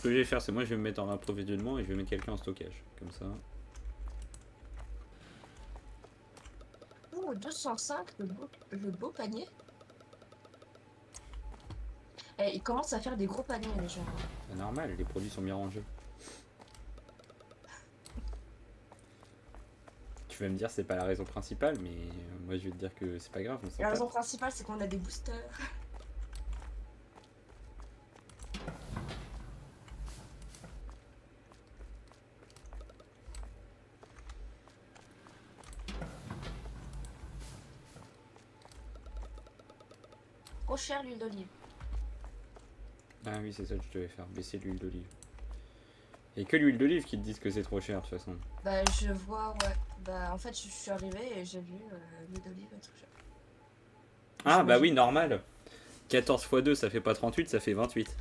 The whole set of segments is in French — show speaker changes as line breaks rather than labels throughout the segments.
que je vais faire, c'est moi je vais me mettre en approvisionnement et je vais mettre quelqu'un en stockage. Comme ça.
Oh, 205, le beau panier. Eh, ils commencent à faire des gros paniers, les gens.
C'est normal, les produits sont bien rangés. Tu vas me dire c'est pas la raison principale, mais moi je vais te dire que c'est pas grave, on s'en
La
tape.
raison principale, c'est qu'on a des boosters. Trop cher l'huile d'olive.
Ah oui, c'est ça que je devais faire, baisser l'huile d'olive. Et que l'huile d'olive qui te disent que c'est trop cher de toute façon.
Bah, je vois, ouais. Bah, en fait, je suis arrivée et j'ai vu l'huile d'olive est trop cher.
Ah bah
J'imagine.
oui, normal. 14 x 2 ça fait pas 38, ça fait 28.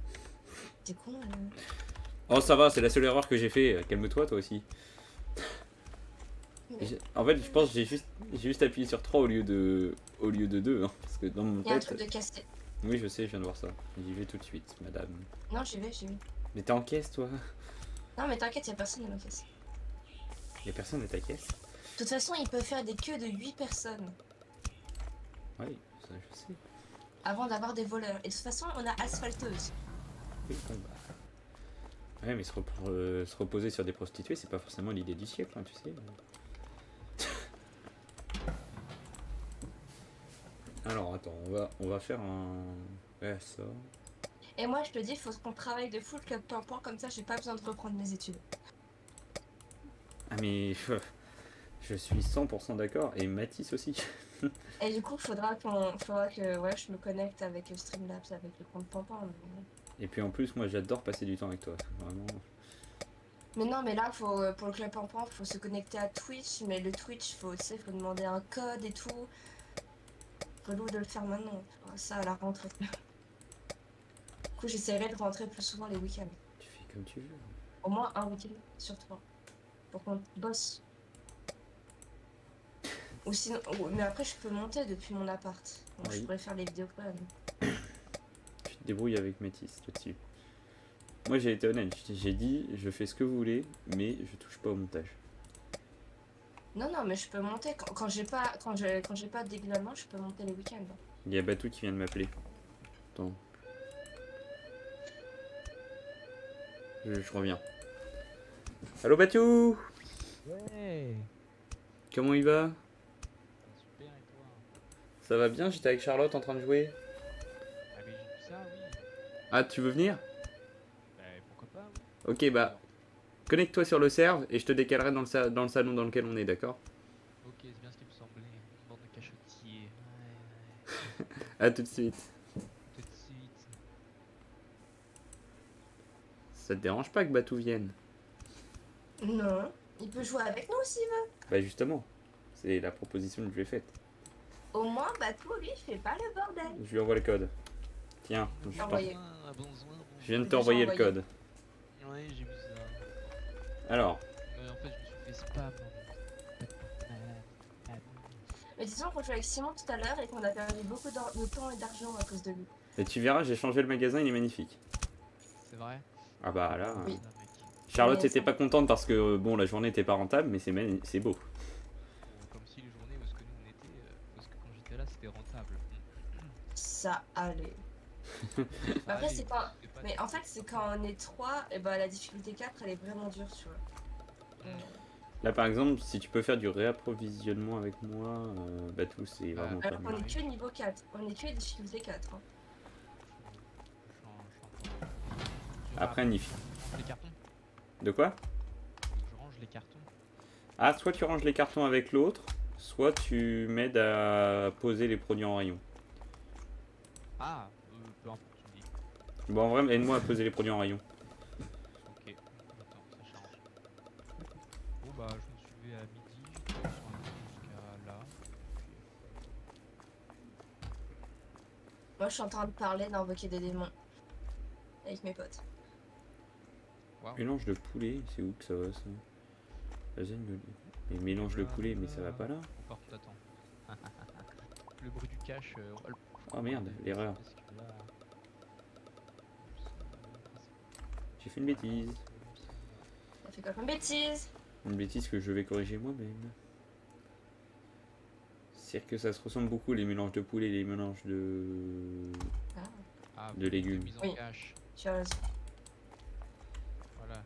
T'es con,
Oh ça va, c'est la seule erreur que j'ai fait, calme-toi toi aussi.
Mais
En fait je pense que j'ai juste appuyé sur 3 au lieu de 2 hein, parce que dans mon
il y a un
tête...
truc de cassé.
Oui je sais, je viens de voir ça. J'y vais tout de suite, madame.
Non, j'y vais, j'y vais.
Mais t'es en caisse toi?
Non, mais t'inquiète, y a personne dans ma caisse.
Y'a personne à ta caisse?
De toute façon, ils peuvent faire des queues de 8 personnes
Oui, ça je sais.
avant d'avoir des voleurs. Et de toute façon, on a asphalteuse.
Oui, bon bah... Ouais mais se reposer sur des prostituées c'est pas forcément l'idée du siècle, hein, tu sais. Alors attends, on va faire un... Ouais ça...
Et moi, je te dis, il faut qu'on travaille de full club point comme ça, j'ai pas besoin de reprendre mes études.
Ah mais... Je suis 100% d'accord, et Mathis aussi.
Et du coup, faudra que ouais, je me connecte avec Streamlabs, avec le compte Pampan.
Et puis en plus, moi j'adore passer du temps avec toi. Vraiment.
Mais non, mais là, pour le club Pampan, faut se connecter à Twitch. Mais le Twitch, faut demander un code et tout. Relou de le faire maintenant. Ça, à la rentrée. Du coup, j'essaierai de rentrer plus souvent les week-ends.
Tu fais comme tu veux.
Au moins un week-end sur trois. Pour qu'on bosse. Ou sinon, mais après, je peux monter depuis mon appart. Donc, je
Oui.
pourrais faire les vidéos quand même.
Tu te débrouilles avec Mathis là-dessus. Moi j'ai été honnête, j'ai dit je fais ce que vous voulez, mais je touche pas au montage.
Non, non, mais je peux monter quand j'ai pas, quand j'ai pas de déguilement, je peux monter les week-ends.
Il y a Batou qui vient de m'appeler. Attends. Je reviens. Allô Batou?
Ouais,
Comment il va?
super et toi?
Ça va bien, j'étais avec Charlotte en train de jouer.
Ah mais j'ai vu ça, oui.
Ah tu veux venir?
Bah pourquoi pas, oui.
Ok bah,
Alors,
connecte-toi sur le serve et je te décalerai dans le salon dans lequel on est, d'accord?
ok, c'est bien ce qui me semblait. Une bande de cachotiers. Ouais,
A tout de suite.
tout de suite.
Ça te dérange pas que Batou vienne?
Non, il peut jouer avec nous s'il veut.
Bah justement, c'est la proposition que je lui ai faite.
Au moins, Batou, lui, il fait pas le bordel.
Je lui envoie le code. Tiens,
Envoyé.
je viens de
J'ai
t'envoyer
déjà
le code.
Ouais, j'ai vu ça.
Alors,
Ouais, en fait, je me suis fait spam.
Mais disons qu'on jouait avec Simon tout à l'heure et qu'on a perdu beaucoup de temps et d'argent à cause de lui.
et tu verras, j'ai changé le magasin, il est magnifique.
C'est vrai?
Ah bah là,
Oui.
Ah, mec.
Charlotte
Mais
était
ça-
pas contente parce que bon, la journée était pas rentable, mais c'est beau.
Comme si les journées où est-ce que nous on était, parce que quand j'étais là, c'était rentable.
Ça allait.
Ça
Après,
allait,
c'est pas.
c'était pas
Mais en fait, c'est quand on est 3, et bah la difficulté 4, elle est vraiment dure, tu vois.
Là par exemple, si tu peux faire du réapprovisionnement avec moi, Batou, c'est
Bah,
vraiment pas
Alors qu'on
mal.
est que niveau 4. On est que difficulté 4. Hein.
Après, Nif.
range les cartons.
De quoi?
Je range les cartons.
Ah, soit tu ranges les cartons avec l'autre, soit tu m'aides à poser les produits en rayon.
Ah, peu importe, tu me dis.
Bon, en vrai, aide-moi à poser les produits en rayon.
Ok, attends, ça charge. Bon bah, je me suis levé à midi, j'étais sur un peu jusqu'à là.
Moi, je suis en train de parler, d'invoquer des démons. Avec mes potes.
Waouh.
Mélange de poulet, c'est où que ça va ça? Lasagne d'olive. Mais mélange de poulet, mais ça va pas là?
Encore tout attends. Le bruit du cache, on va le...
Oh merde, l'erreur.
Parce que là...
J'ai fait une bêtise.
T'as fait quoi comme bêtise?
Une bêtise que je vais corriger moi-même. C'est-à-dire que ça se ressemble beaucoup les mélanges de poulet et les mélanges de...
Ah,
Ah,
De légumes.
mise en
Oui.
cache.
tu as raison.
Voilà.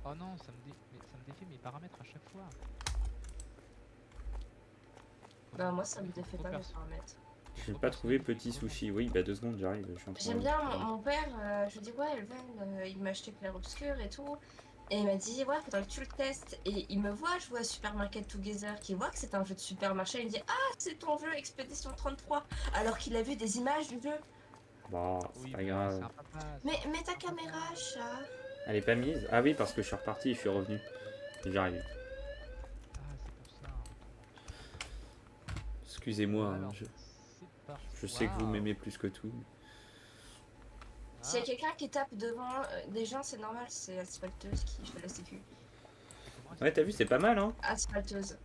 Oh non, ça me défait mes paramètres à chaque fois.
Bah, moi, ça me défait
Trop
pas mes
perso-
paramètres.
Je n'ai pas trouvé petit sushi. Oui, bah 2 secondes, j'arrive. Je suis en train
J'aime
de-
bien mon père, je lui dis ouais Elven, il m'a acheté Clair Obscur et tout. Et il m'a dit ouais faudrait que tu le testes. Et il me voit jouer à Supermarket Together, qui voit que c'est un jeu de supermarché, il me dit ah c'est ton jeu Expédition 33 alors qu'il a vu des images du jeu.
Bah, c'est
Oui,
pas
mais
grave.
c'est un papa.
Mais
c'est un-
mets ta
c'est un papa.
caméra chat.
Elle est pas mise? Ah oui, parce que je suis reparti et je suis revenu. J'arrive.
Ah, c'est pour ça.
Excusez-moi, hein,
Alors,
je,
c'est parti.
je sais que vous
Waouh.
m'aimez plus que tout.
S'il y a
Ah,
quelqu'un qui tape devant des gens c'est normal, c'est Asphalteuse qui fait la sécu.
et comment est-ce
Ouais,
que-
t'as vu, c'est pas mal, hein?
Asphalteuse.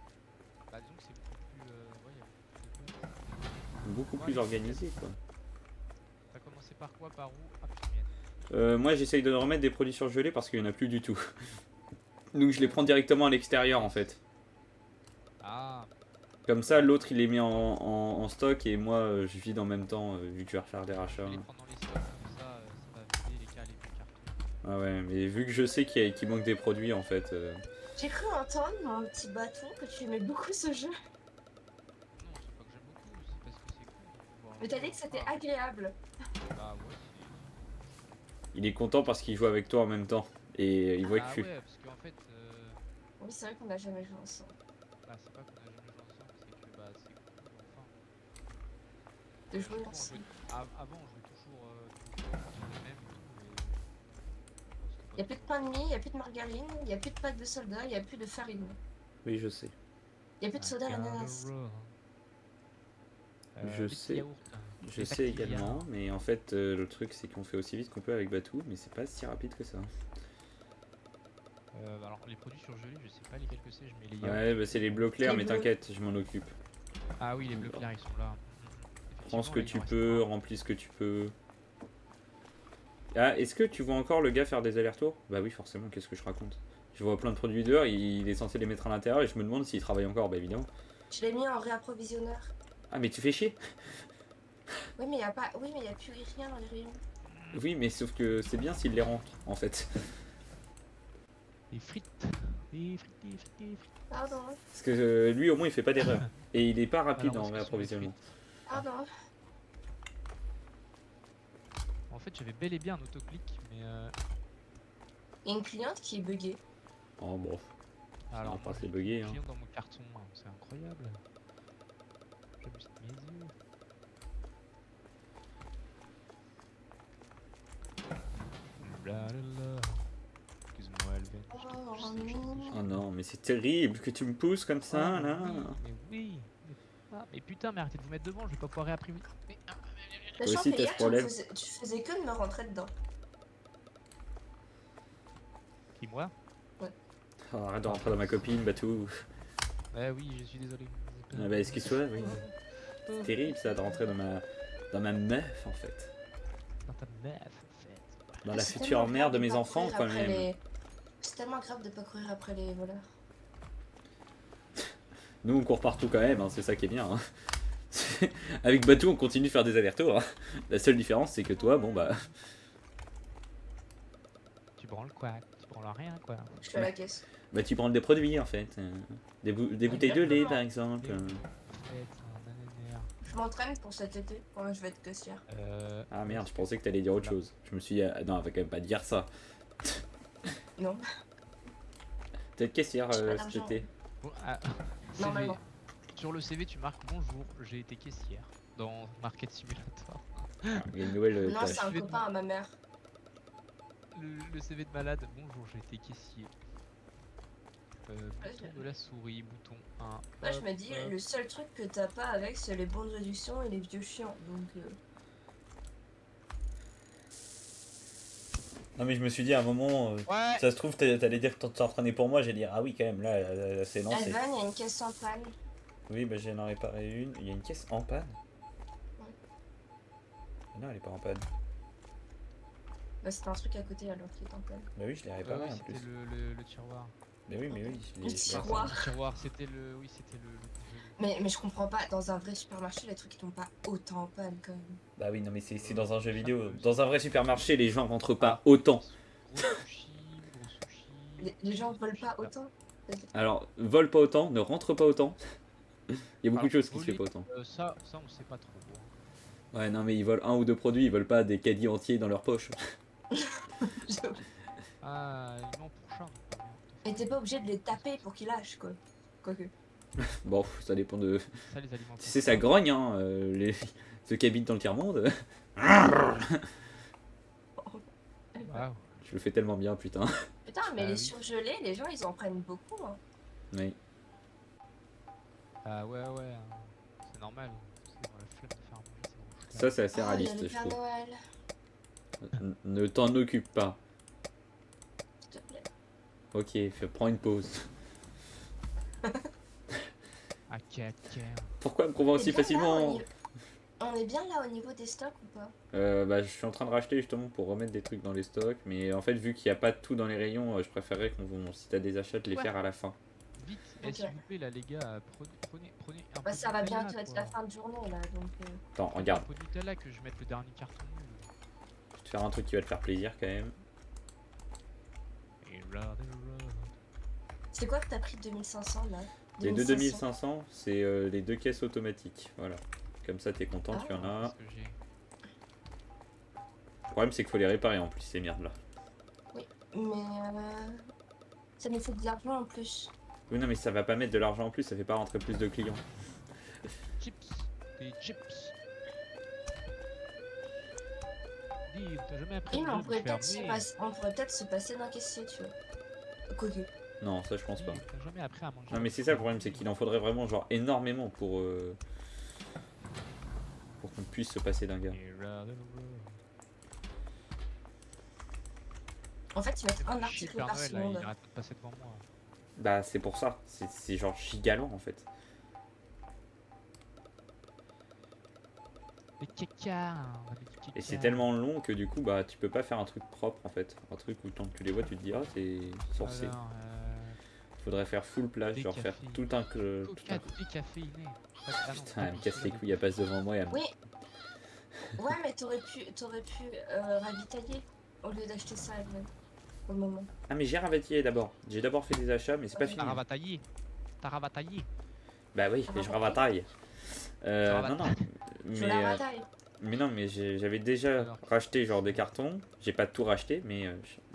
Bah, disons que c'est beaucoup plus. Ouais, il y a beaucoup de place.
Beaucoup
Ouais,
plus
mais
organisé, quoi.
T'as commencé par quoi? Par où? Ah, putain.
Moi, j'essaye de remettre des produits surgelés parce qu'il y en a plus du tout. Donc, je les prends directement à l'extérieur, en fait.
Ah,
Comme ça, l'autre, il est mis en stock et moi, je vide en même temps, vu que je vais refaire des
je
rachats.
vais les prendre dans les stocks comme ça va vider les cales et les cartons.
Ah ouais, mais vu que je sais qu'il manque des produits, en fait...
J'ai cru entendre mon petit bâton que tu aimais beaucoup ce jeu.
Non, c'est pas que j'aime beaucoup, c'est parce que c'est cool de pouvoir
Mais t'as
jouer
dit que c'était
enfin,
agréable.
Bah ouais,
Il est content parce qu'il joue avec toi en même temps. Et il voit que
Ah
je suis...
ouais, parce qu'en fait,
Oui c'est vrai qu'on n'a jamais joué ensemble.
bah c'est pas qu'on a jamais joué ensemble, c'est que bah c'est cool, enfin.
De
À
jouer
chaque fois, on
ensemble.
jouait- Avant, on jouait toujours les mêmes et tout, mais bon,
Il n'y a plus de pain de mie, il n'y a plus de margarine, il n'y a plus de pâte de soda, il n'y a plus de farine.
Oui, je sais.
Il n'y a plus de soda à l'ananas.
Je
des petits
sais.
yaourts,
Je
des
sais
Activia.
également, mais en fait, le truc, c'est qu'on fait aussi vite qu'on peut avec Batou, mais c'est pas si rapide que ça.
Alors les produits surgelés, je sais pas lesquels que c'est, je mets les yaourts.
Ouais, bah c'est les bleus clairs,
Les
mais
bleus.
t'inquiète, je m'en occupe.
Ah oui, les bleus clairs, ils sont là.
Prends ce que tu
Effectivement, il en
peux,
reste un.
remplis ce que tu peux. Ah, est-ce que tu vois encore le gars faire des allers-retours? Bah oui, forcément, qu'est-ce que je raconte? Je vois plein de produits dehors, il est censé les mettre à l'intérieur et je me demande s'il travaille encore, bah évidemment.
Je l'ai mis en réapprovisionneur.
Ah, mais tu fais chier?
Oui mais il n'y a pas. Oui mais il n'y a plus rien dans les rayons.
Oui, mais sauf que c'est bien s'il les rentre, en fait.
Des frites. Des frites, des frites, des frites.
Pardon.
Parce que lui, au moins, il fait pas d'erreur. Et il est pas rapide
Alors,
en
est-ce que
réapprovisionnement.
Pardon.
En fait, j'avais bel et bien un autoclic, mais
Il y a une cliente qui est buggée.
Oh bon,
alors
va pas
moi,
se
j'ai
bugger,
des
hein.
clients dans mon carton, hein, c'est incroyable. J'abuse de mes yeux. Blablabla. Excuse-moi, Elven.
Oh,
Je sais, je sais,
Oh non, mais c'est terrible que tu me pousses comme ça,
Oh,
là.
mais oui. Mais putain, mais arrêtez de vous mettre devant, je vais pas pouvoir réimprimer. Mais,
Sachant
aussi,
que
t'as
hier
ce problème.
tu faisais que de me rentrer dedans.
qui moi?
Oh, arrête de rentrer dans ma copine, Batou.
Ouais, oui, je suis désolé.
Ah bah, excuse-toi, oui. C'est terrible ça de rentrer dans ma meuf en fait.
Dans ta meuf, en fait.
Dans la
C'est
future
tellement
mère
grave
de mes
pas
enfants
courir
quand
après
même.
C'est tellement grave de pas courir après les voleurs.
Nous on court partout quand même, hein, c'est ça qui est bien. Hein. Avec Batou on continue de faire des allers-retours. Hein. La seule différence c'est que toi, bon bah...
Tu branles quoi? Tu branles rien, quoi.
Je suis à la caisse.
Bah tu prends des produits en fait. Des bouteilles de lait par
Exactement.
exemple.
En fait, un ananaire.
Je m'entraîne pour cet été quand je vais être caissière.
Ah merde, je pensais que t'allais dire autre chose. Je me suis dit, ah, non, on va quand même pas dire ça.
Non,
T'es caissière
J'ai pas
cet
d'argent.
été.
Bon, CV.
Normalement.
Sur le CV, tu marques bonjour, j'ai été caissière dans Market Simulator.
Ah, il y a une nouvelle
Non,
tâche.
c'est un
Je vais
copain à ma mère.
Le CV de malade, bonjour, j'ai été caissier.
Ouais,
Bouton de la souris, bouton 1.
Moi, je me dis, le seul truc que t'as pas avec, c'est les bons de réduction et les vieux chiants. Donc,
Non mais je me suis dit à un moment,
Ouais.
ça se trouve t'allais dire que t'entraînais pour moi, j'ai dit ah oui quand même là c'est lancé.
Elvan, il y a une caisse en panne.
Oui bah j'en ai réparé une, il y a une caisse en panne.
Ouais.
Non elle est pas en panne.
Ouais, c'était un truc à côté alors qu'il était en plein.
Bah oui, je l'ai réparé
Ouais,
en plus.
c'était le tiroir.
Mais oui, je
Le
l'ai
tiroir.
réparé.
Le tiroir, c'était le. Oui, c'était le congélo.
Mais je comprends pas, dans un vrai supermarché, les trucs ils tombent pas autant en panne quand même.
Bah oui, non, mais c'est dans un jeu
Ça
vidéo.
peut,
Dans un vrai supermarché, les gens rentrent pas
Ah,
autant.
Gros sushi, gros sushi.
Les gens volent pas
sushi.
autant.
Alors, vole pas autant, ne rentre pas autant. Il y a beaucoup de choses qui se fait
voler,
pas autant.
ça on sait pas trop. Hein.
Ouais, non, mais ils volent un ou deux produits, ils volent pas des caddies entiers dans leur poche.
Ah, non, pour chat.
Et t'es pas obligé de les taper pour qu'ils lâchent quoi. Quoique.
Bon, ça dépend de.
Ça, les aliments.
Tu sais, ça grogne, hein, ceux qui habitent dans le tiers-monde.
Waouh.
Je le fais tellement bien, putain.
Putain, mais
Ah
les
oui.
surgelés, les gens ils en prennent beaucoup. Hein.
Oui.
Ah ouais, hein. C'est normal. C'est dans la flemme de faire à manger, c'est bon.
Ça, c'est assez
Oh, il y a
réaliste,
le
je
Père
trouve.
Noël,
Ne t'en occupe pas.
s'il te plaît.
Ok, prends une pause.
Ah, caca.
Pourquoi me convaincre
On est
aussi
bien là au
facilement
niveau- On est bien là au niveau des stocks ou pas?
Bah, je suis en train de racheter justement pour remettre des trucs dans les stocks, mais en fait, vu qu'il n'y a pas de tout dans les rayons, je préférerais si t'as des achats, de les
Ouais.
faire à la fin.
Vite,
Ok.
s'il vous plaît, là, les gars, prenez un peu
Bah
de
ça va
Nutella,
bientôt être
quoi.
la fin de journée là donc.
Attends,
Prenez
regarde,
un peu de Nutella que je mette le dernier carton nul.
je vais te faire un truc qui va te faire plaisir quand même.
Et là,
C'est quoi que t'as pris 2500 là?
Les deux 2500, c'est les deux caisses automatiques. Voilà. Comme ça, t'es content, tu en as.
Parce que j'ai.
Le problème, c'est qu'il faut les réparer en plus, ces merdes là.
Mais ça nous fait de l'argent en plus.
Oui, non, mais ça va pas mettre de l'argent en plus, ça fait pas rentrer plus de clients.
Chips. Des chips. Dis, t'as jamais appris
Oui, mais
le
on
jeu de
pourrait peut-être
fermer.
on pourrait peut-être se passer d'un caissier, tu vois. Quoique.
Non, ça, je pense pas.
Dis, t'as jamais appris à manger.
Non, mais c'est ça le problème, c'est qu'il en faudrait vraiment, genre, énormément pour qu'on puisse se passer d'un gars.
Et là,
En fait, ils mettent un
Chier,
article
Père
par
Noël, là, il
seconde.
arrête pas de passer devant moi.
Bah, c'est pour ça, c'est genre gigalant en fait.
Les caca, on a mis du caca.
Et c'est tellement long que du coup, bah, tu peux pas faire un truc propre en fait. Un truc où tant que tu les vois, tu te dis, ah, c'est sorcier.
Alors,
Faudrait faire full plage, genre faire
décafé.
tout un.
Coca décaféiné. Ah non,
Putain, elle me
pas
casse les
coca,
couilles, elle passe devant moi et elle me.
Oui. Ouais, mais t'aurais pu ravitailler au lieu d'acheter ça elle-même. Au moment.
Ah, mais j'ai ravataillé d'abord. J'ai d'abord fait des achats, mais c'est pas
Ok.
fini.
T'as ravataillé. T'as ravataillé.
Bah oui, mais je ravataille. Non, non.
Je
Mais,
la bataille.
mais non, mais j'avais déjà
Alors.
racheté genre des cartons. J'ai pas tout racheté, mais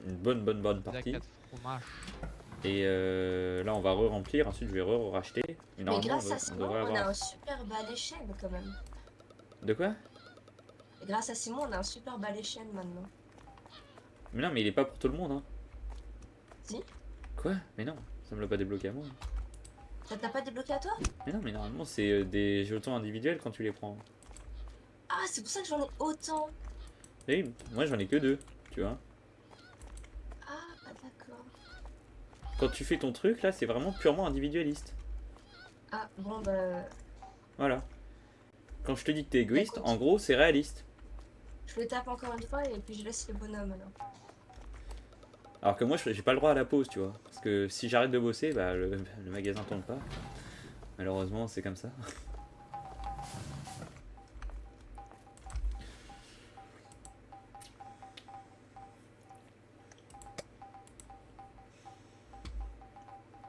une bonne partie.
4 fromages.
Et là, on va re-remplir. Ensuite, je vais re-racheter. Mais
Mais
normalement,
grâce à Simon,
devrait
on a
avoir.
un super balai chaîne quand même.
De quoi?
Et grâce à Simon, on a un super balai chaîne maintenant.
Mais non, mais il est pas pour tout le monde, hein.
Si?
Quoi? Mais non, ça me l'a pas débloqué à moi.
Ça t'a pas débloqué à toi?
Mais non, mais normalement, c'est des jetons individuels quand tu les prends.
Ah, c'est pour ça que j'en ai autant.
Et oui, moi j'en ai que 2, tu vois.
Ah, bah d'accord.
Quand tu fais ton truc, là, c'est vraiment purement individualiste.
Ah, bon, bah.
Voilà. Quand je te dis que t'es égoïste,
Écoute.
en gros, c'est réaliste.
Je le tape encore une fois et puis je laisse les bonhommes alors.
Alors que moi, j'ai pas le droit à la pause, tu vois. Parce que si j'arrête de bosser, bah, le magasin tourne pas. Malheureusement, c'est comme ça.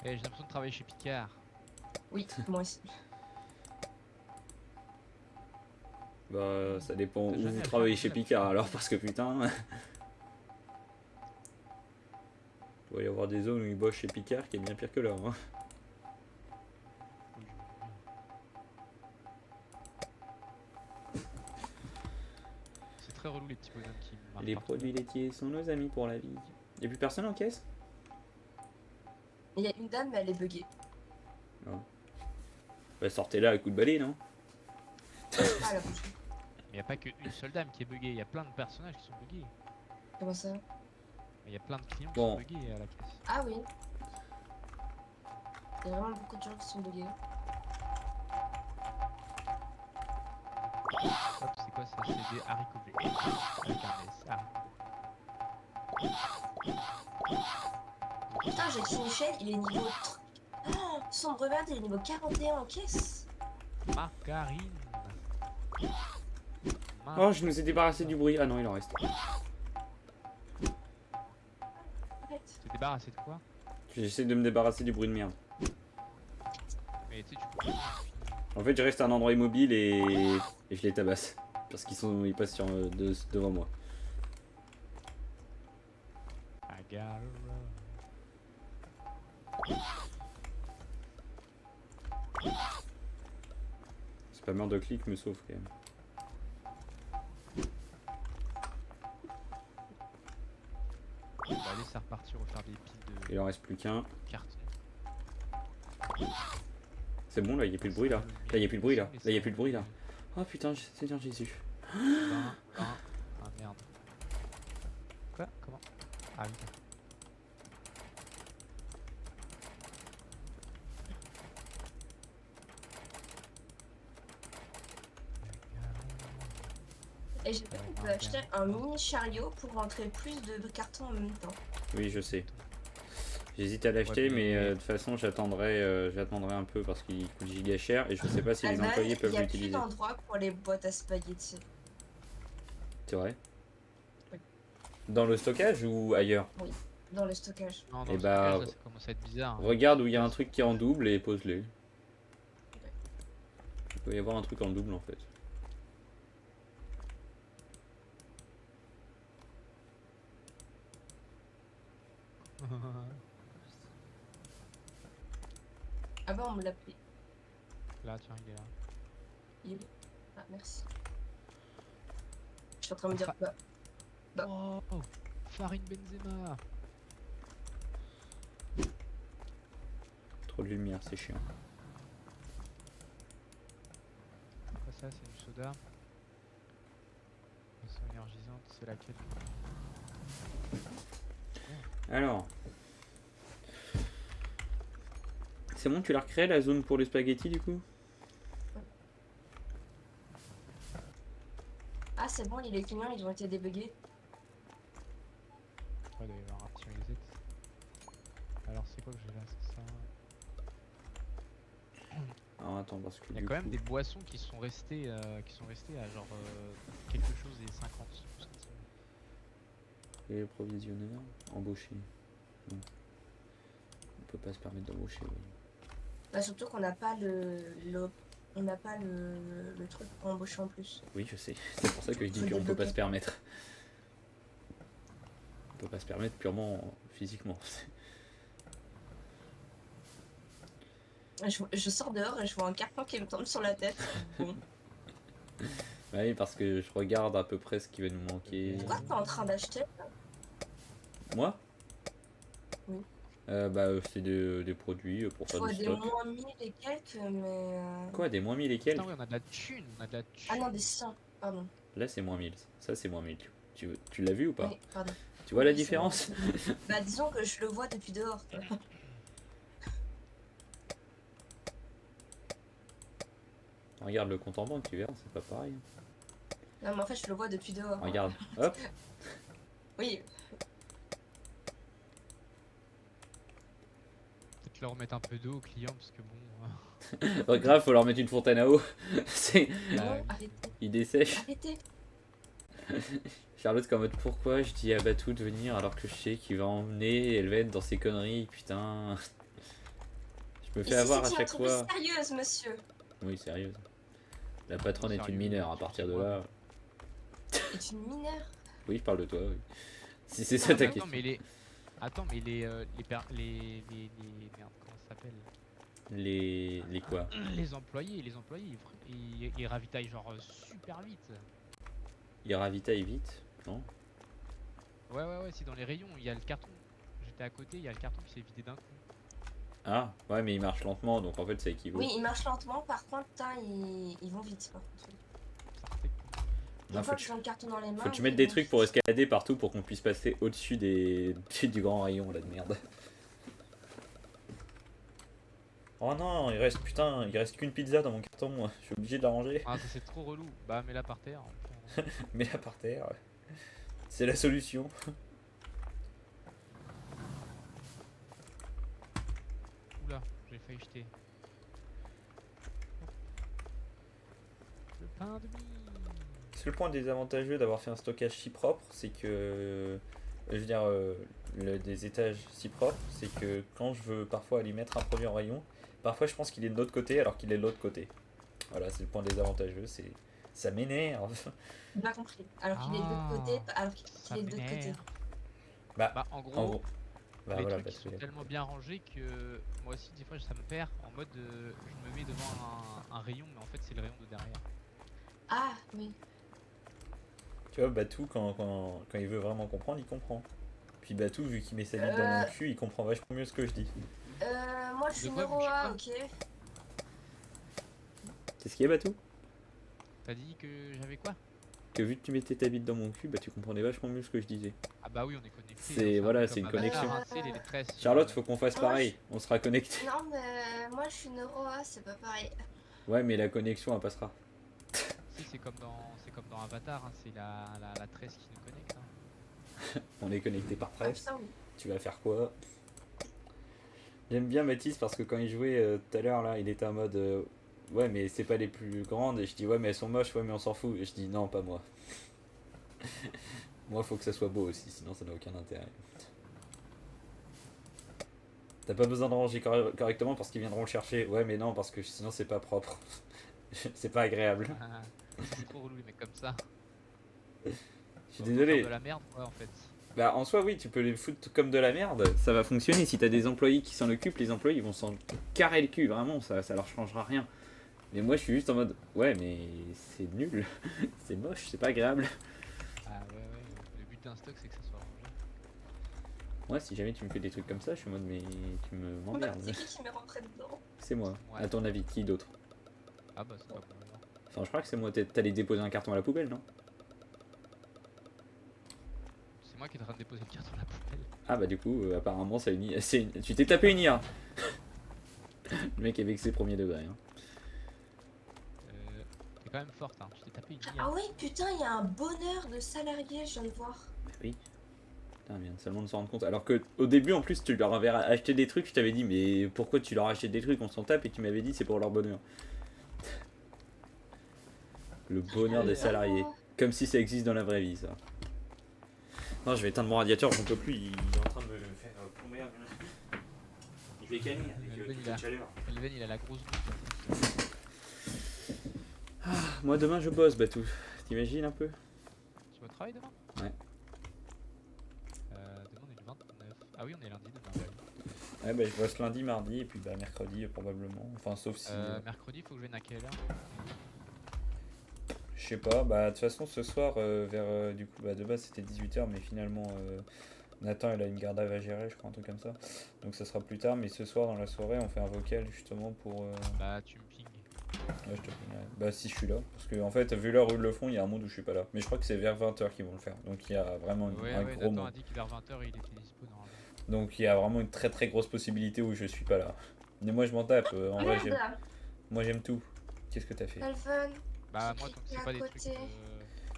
Eh, j'ai l'impression de travailler chez Picard.
Oui, moi aussi.
Bah, ça dépend
T'as
où
jamais
vous
acheté
travaillez
un
chez
truc
Picard, alors, parce que putain. Il doit y avoir des zones où ils bossent chez Picard qui est bien pire que leur. Hein.
C'est très relou les petits bonhommes qui marchent
Les
partout.
produits laitiers sont nos amis pour la vie. Y'a plus personne en caisse?
Il y a une dame, mais elle est buggée.
Bah, sortez-la à coup de balai, non?
Ah, la bouche.
Mais y a pas qu'une seule dame qui est buggée, il y a plein de personnages qui sont buggés.
Comment ça?
Il y a plein de clients qui
Bon.
sont buggés à la caisse.
Ah oui. Il y a vraiment beaucoup de gens qui sont buggés.
Hop, c'est quoi ça? C'est des haricots verts. Avec un S. Ah.
Putain, j'ai fini, il est niveau... Oh, sombre verte, il est niveau 41 en caisse.
Margarine.
Oh, je nous ai débarrassé du bruit. Ah non, il en reste.
Arrête.
T'es débarrassé de quoi?
J'essaie de me débarrasser du bruit de merde.
Mais tu sais, tu peux.
En fait, je reste à un endroit immobile et je les tabasse. Parce ils passent devant moi.
I gotta run.
C'est pas mort de clic me sauve quand même.
On va aller, c'est repartir refaire des piles
Il en reste plus qu'un.
de carton.
C'est bon là, il n'y a plus de bruit là. Là, il n'y a plus de bruit là. Là, il n'y a plus de bruit là. Oh putain, Seigneur Jésus.
Ah merde. Quoi? Comment? Ah oui.
Et j'ai vu qu'on peut acheter un mini chariot pour rentrer plus de cartons en même temps.
Oui, je sais. J'hésite à l'acheter,
Ouais,
mais
mais-
de toute façon, j'attendrai un peu parce qu'il coûte giga cher et je sais pas si les employés peuvent
Il n'y a plus
l'utiliser.
d'endroit pour les boîtes à spaghettis.
C'est vrai?
Oui.
Dans le stockage ou ailleurs?
Dans le stockage.
Non,
Eh
non,
bah,
ça commence à être bizarre. Hein.
Regarde où il y a un truc qui est en double et pose-les. Il peut y avoir un truc en double en fait.
Ah bah on me l'a pris.
Là, tiens, il est là.
Il est... Ah merci. Je suis en train de me dire bah, Bah.
Oh, Farine Benzema.
Trop de lumière, c'est chiant.
Quoi ça, c'est du soda. Boisson énergisante, c'est laquelle?
Alors. C'est bon, tu l'as recréé la zone pour les spaghettis du coup?
Ah c'est bon, les clients ils ont été débuggés.
Ouais, il doit y avoir un petit reset. Alors, c'est quoi que j'ai là? C'est ça.
Alors attends, parce que
Il y a
du
quand même
coup-
des boissons qui sont restées à genre quelque chose et 50 centimes.
Les provisionneurs, embaucher. Non. On peut pas se permettre d'embaucher, oui.
Bah surtout qu'on n'a pas on n'a pas le truc pour embaucher en plus.
Oui, je sais. C'est pour ça que je dis
Faut
qu'on peut pas
débloquer.
se permettre. On peut pas se permettre purement physiquement.
Je sors dehors et je vois un carton qui me tombe sur la tête. Bon.
Oui, parce que je regarde à peu près ce qui va nous manquer.
C'est quoi que t'es en train d'acheter là?
Moi?
Oui.
C'est des produits pour
Je
faire
vois
du
des
stock.
moins 1000 et quelques, mais...
Quoi, des moins 1000 et quelques?
Putain, oui, on a de la thune, on a de la thune.
Ah non, des 100, pardon.
Là, c'est moins 1000. Ça, c'est moins 1000. Tu l'as vu ou pas?
Oui, pardon.
Tu vois la
Oui, c'est
différence?
Bah disons que je le vois depuis dehors. quoi.
Regarde le compte en banque, tu verras, c'est pas pareil.
Non mais en fait je le vois depuis dehors.
Regarde, hop.
Oui,
Peut-être leur remettre un peu d'eau aux clients parce que bon.
Pas grave, faut leur mettre une fontaine à eau. C'est...
Bah,
non,
oui.
arrêtez,
Il dessèche.
arrêtez.
Charlotte, qu'en mode pourquoi je dis à Batou de venir alors que je sais qu'il va emmener, elle va être dans ses conneries, putain. Je me fais
Ici
avoir à
c'est une
chaque
entreprise
fois.
sérieuse monsieur.
Oui, sérieuse. La patronne est une
Sérieux,
mineure, à
tu
partir
sais
de
moi.
là.
C'est une mineure.
Oui, je parle de toi, oui. Si c'est ça ta question.
Attends, mais les. Attends, mais les merde, comment ça s'appelle?
Les quoi?
Les employés, ils ravitaillent genre super vite.
Ils ravitaillent vite, non?
Ouais, si dans les rayons, il y a le carton. J'étais à côté, il y a le carton qui s'est vidé d'un coup.
Ah, ouais, mais ils marchent lentement, donc en fait ça équivaut.
Oui, ils marchent lentement, par contre, putain, ils vont vite par contre.
Ça respecte.
Non,
Une
faut
fois
que
qu'ils ont le carton dans les mains...
Faut que tu mettes des trucs pour escalader partout pour qu'on puisse passer au-dessus du grand rayon là de merde. Oh non, il reste qu'une pizza dans mon carton, moi. Je suis obligé de la ranger.
Ah, ça c'est trop relou. Bah, mets-la par terre.
Mets-la par terre. C'est la solution.
Oula, j'ai failli jeter. Le pain de mie.
C'est le point désavantageux d'avoir fait un stockage si propre, c'est que. Je veux dire, des étages si propres, c'est que quand je veux parfois aller mettre un produit en rayon, parfois je pense qu'il est de l'autre côté alors qu'il est de l'autre côté. Voilà, c'est le point désavantageux, c'est. Ça m'énerve.
J'ai pas compris. Alors qu'il est de l'autre côté, alors qu'il
Ça
est de l'autre côté.
m'énerve.
Bah,
Bah en
en
gros,
gros. Bah
les
voilà,
trucs
parce
ils sont
que.
tellement bien rangés que moi aussi des fois ça me perd en mode je me mets devant un rayon mais en fait c'est le rayon de derrière.
Ah, oui.
Tu vois, Batou, quand il veut vraiment comprendre, il comprend. Puis Batou, vu qu'il met sa bite dans mon cul, il comprend vachement mieux ce que je dis.
Moi je suis
De quoi,
neuro
je sais
A,
pas.
ok.
Qu'est-ce qu'il y a, Batou?
T'as dit que j'avais quoi?
Que vu que tu mettais ta bite dans mon cul, bah tu comprenais vachement mieux ce que je disais.
Ah bah oui on est connectés.
C'est-
un peu
voilà,
comme
c'est une
Avatar,
connexion.
hein, tu sais, les tresses,
Charlotte, faut qu'on fasse
Moi,
pareil, on sera connecté.
Non, mais moi je suis neuro A, c'est pas pareil.
Ouais, mais la connexion, elle passera.
Si c'est comme dans Avatar, hein, c'est la tresse qui nous connecte. Hein.
On est connecté par
Ah,
presse.
putain, oui.
Tu vas faire quoi? J'aime bien Mathis parce que quand il jouait tout à l'heure, là, il était en mode ouais, mais c'est pas les plus grandes. Et je dis ouais, mais elles sont moches, ouais, mais on s'en fout. Et je dis non, pas moi. Moi, faut que ça soit beau aussi, sinon ça n'a aucun intérêt. T'as pas besoin de ranger correctement parce qu'ils viendront le chercher. Ouais, mais non, parce que sinon c'est pas propre. C'est pas agréable.
C'est trop relou les mecs comme ça.
Je suis
Faut
désolé.
faire de la merde quoi en fait.
Bah en soi oui, tu peux les foutre comme de la merde, ça va fonctionner. Si t'as des employés qui s'en occupent, les employés ils vont s'en carrer le cul, vraiment, ça leur changera rien. Mais moi je suis juste en mode, ouais mais c'est nul, c'est moche, c'est pas agréable.
Ah ouais, le but d'un stock c'est que ça soit rangé.
Moi si jamais tu me fais des trucs comme ça, je suis en mode mais tu m'emmerdes.
C'est qui m'est rentré dedans?
C'est moi,
Ouais.
à ton avis, qui d'autre?
Ah bah c'est pas bon alors.
Enfin je crois que c'est moi, t'allais déposer un carton à la poubelle non?
C'est moi qui est en train de déposer le carton dans la poubelle.
Ah bah du coup apparemment ça tu t'es tapé une IA. Le mec avec ses premiers degrés. Hein.
T'es quand même forte hein, je t'ai tapé une IA.
Ah oui, putain, il y a un bonheur de salariés, je viens de voir.
Bah oui. Putain, bien seulement de s'en rendre compte. Alors que au début en plus tu leur avais acheté des trucs, je t'avais dit mais pourquoi tu leur achètes des trucs, on s'en tape et tu m'avais dit c'est pour leur bonheur. Le bonheur des salariés. Comme si ça existe dans la vraie vie ça. Non je vais éteindre mon radiateur, j'en peux plus, il est en train de me faire plomber. Il fait canner avec toute la chaleur.
Elven il a la grosse goutte.
Moi demain je bosse Batou, t'imagines un peu?
Tu vas au travail demain?
Ouais.
Demain on est le 29. Ah oui on est lundi demain. Bah oui.
Ouais bah je bosse lundi, mardi et puis bah mercredi probablement. Enfin sauf si...
Mercredi faut que je vienne à quelle heure?
Je sais pas, bah de toute façon ce soir vers du coup bah de base c'était 18h mais finalement Nathan il a une garde à gérer je crois un truc comme ça. Donc ça sera plus tard mais ce soir dans la soirée on fait un vocal justement pour...
Bah tu me ping.
Ouais je te pingerai. Bah si je suis là. Parce que en fait vu l'heure où ils le font il y a un monde où je suis pas là. Mais je crois que c'est vers 20h qu'ils vont le faire. Donc il y a vraiment
Ouais
un
ouais
gros
Nathan a
monde.
dit qu'il vers 20h il était dispo normalement.
Donc il y a vraiment une très très grosse possibilité où je suis pas là. Mais moi je m'en tape, en vrai j'aime.
Merde,
Moi j'aime tout. Qu'est-ce que t'as fait?
Elven.
Bah
J'ai
moi tant que
cliqué
c'est
à
pas des
côté.
trucs...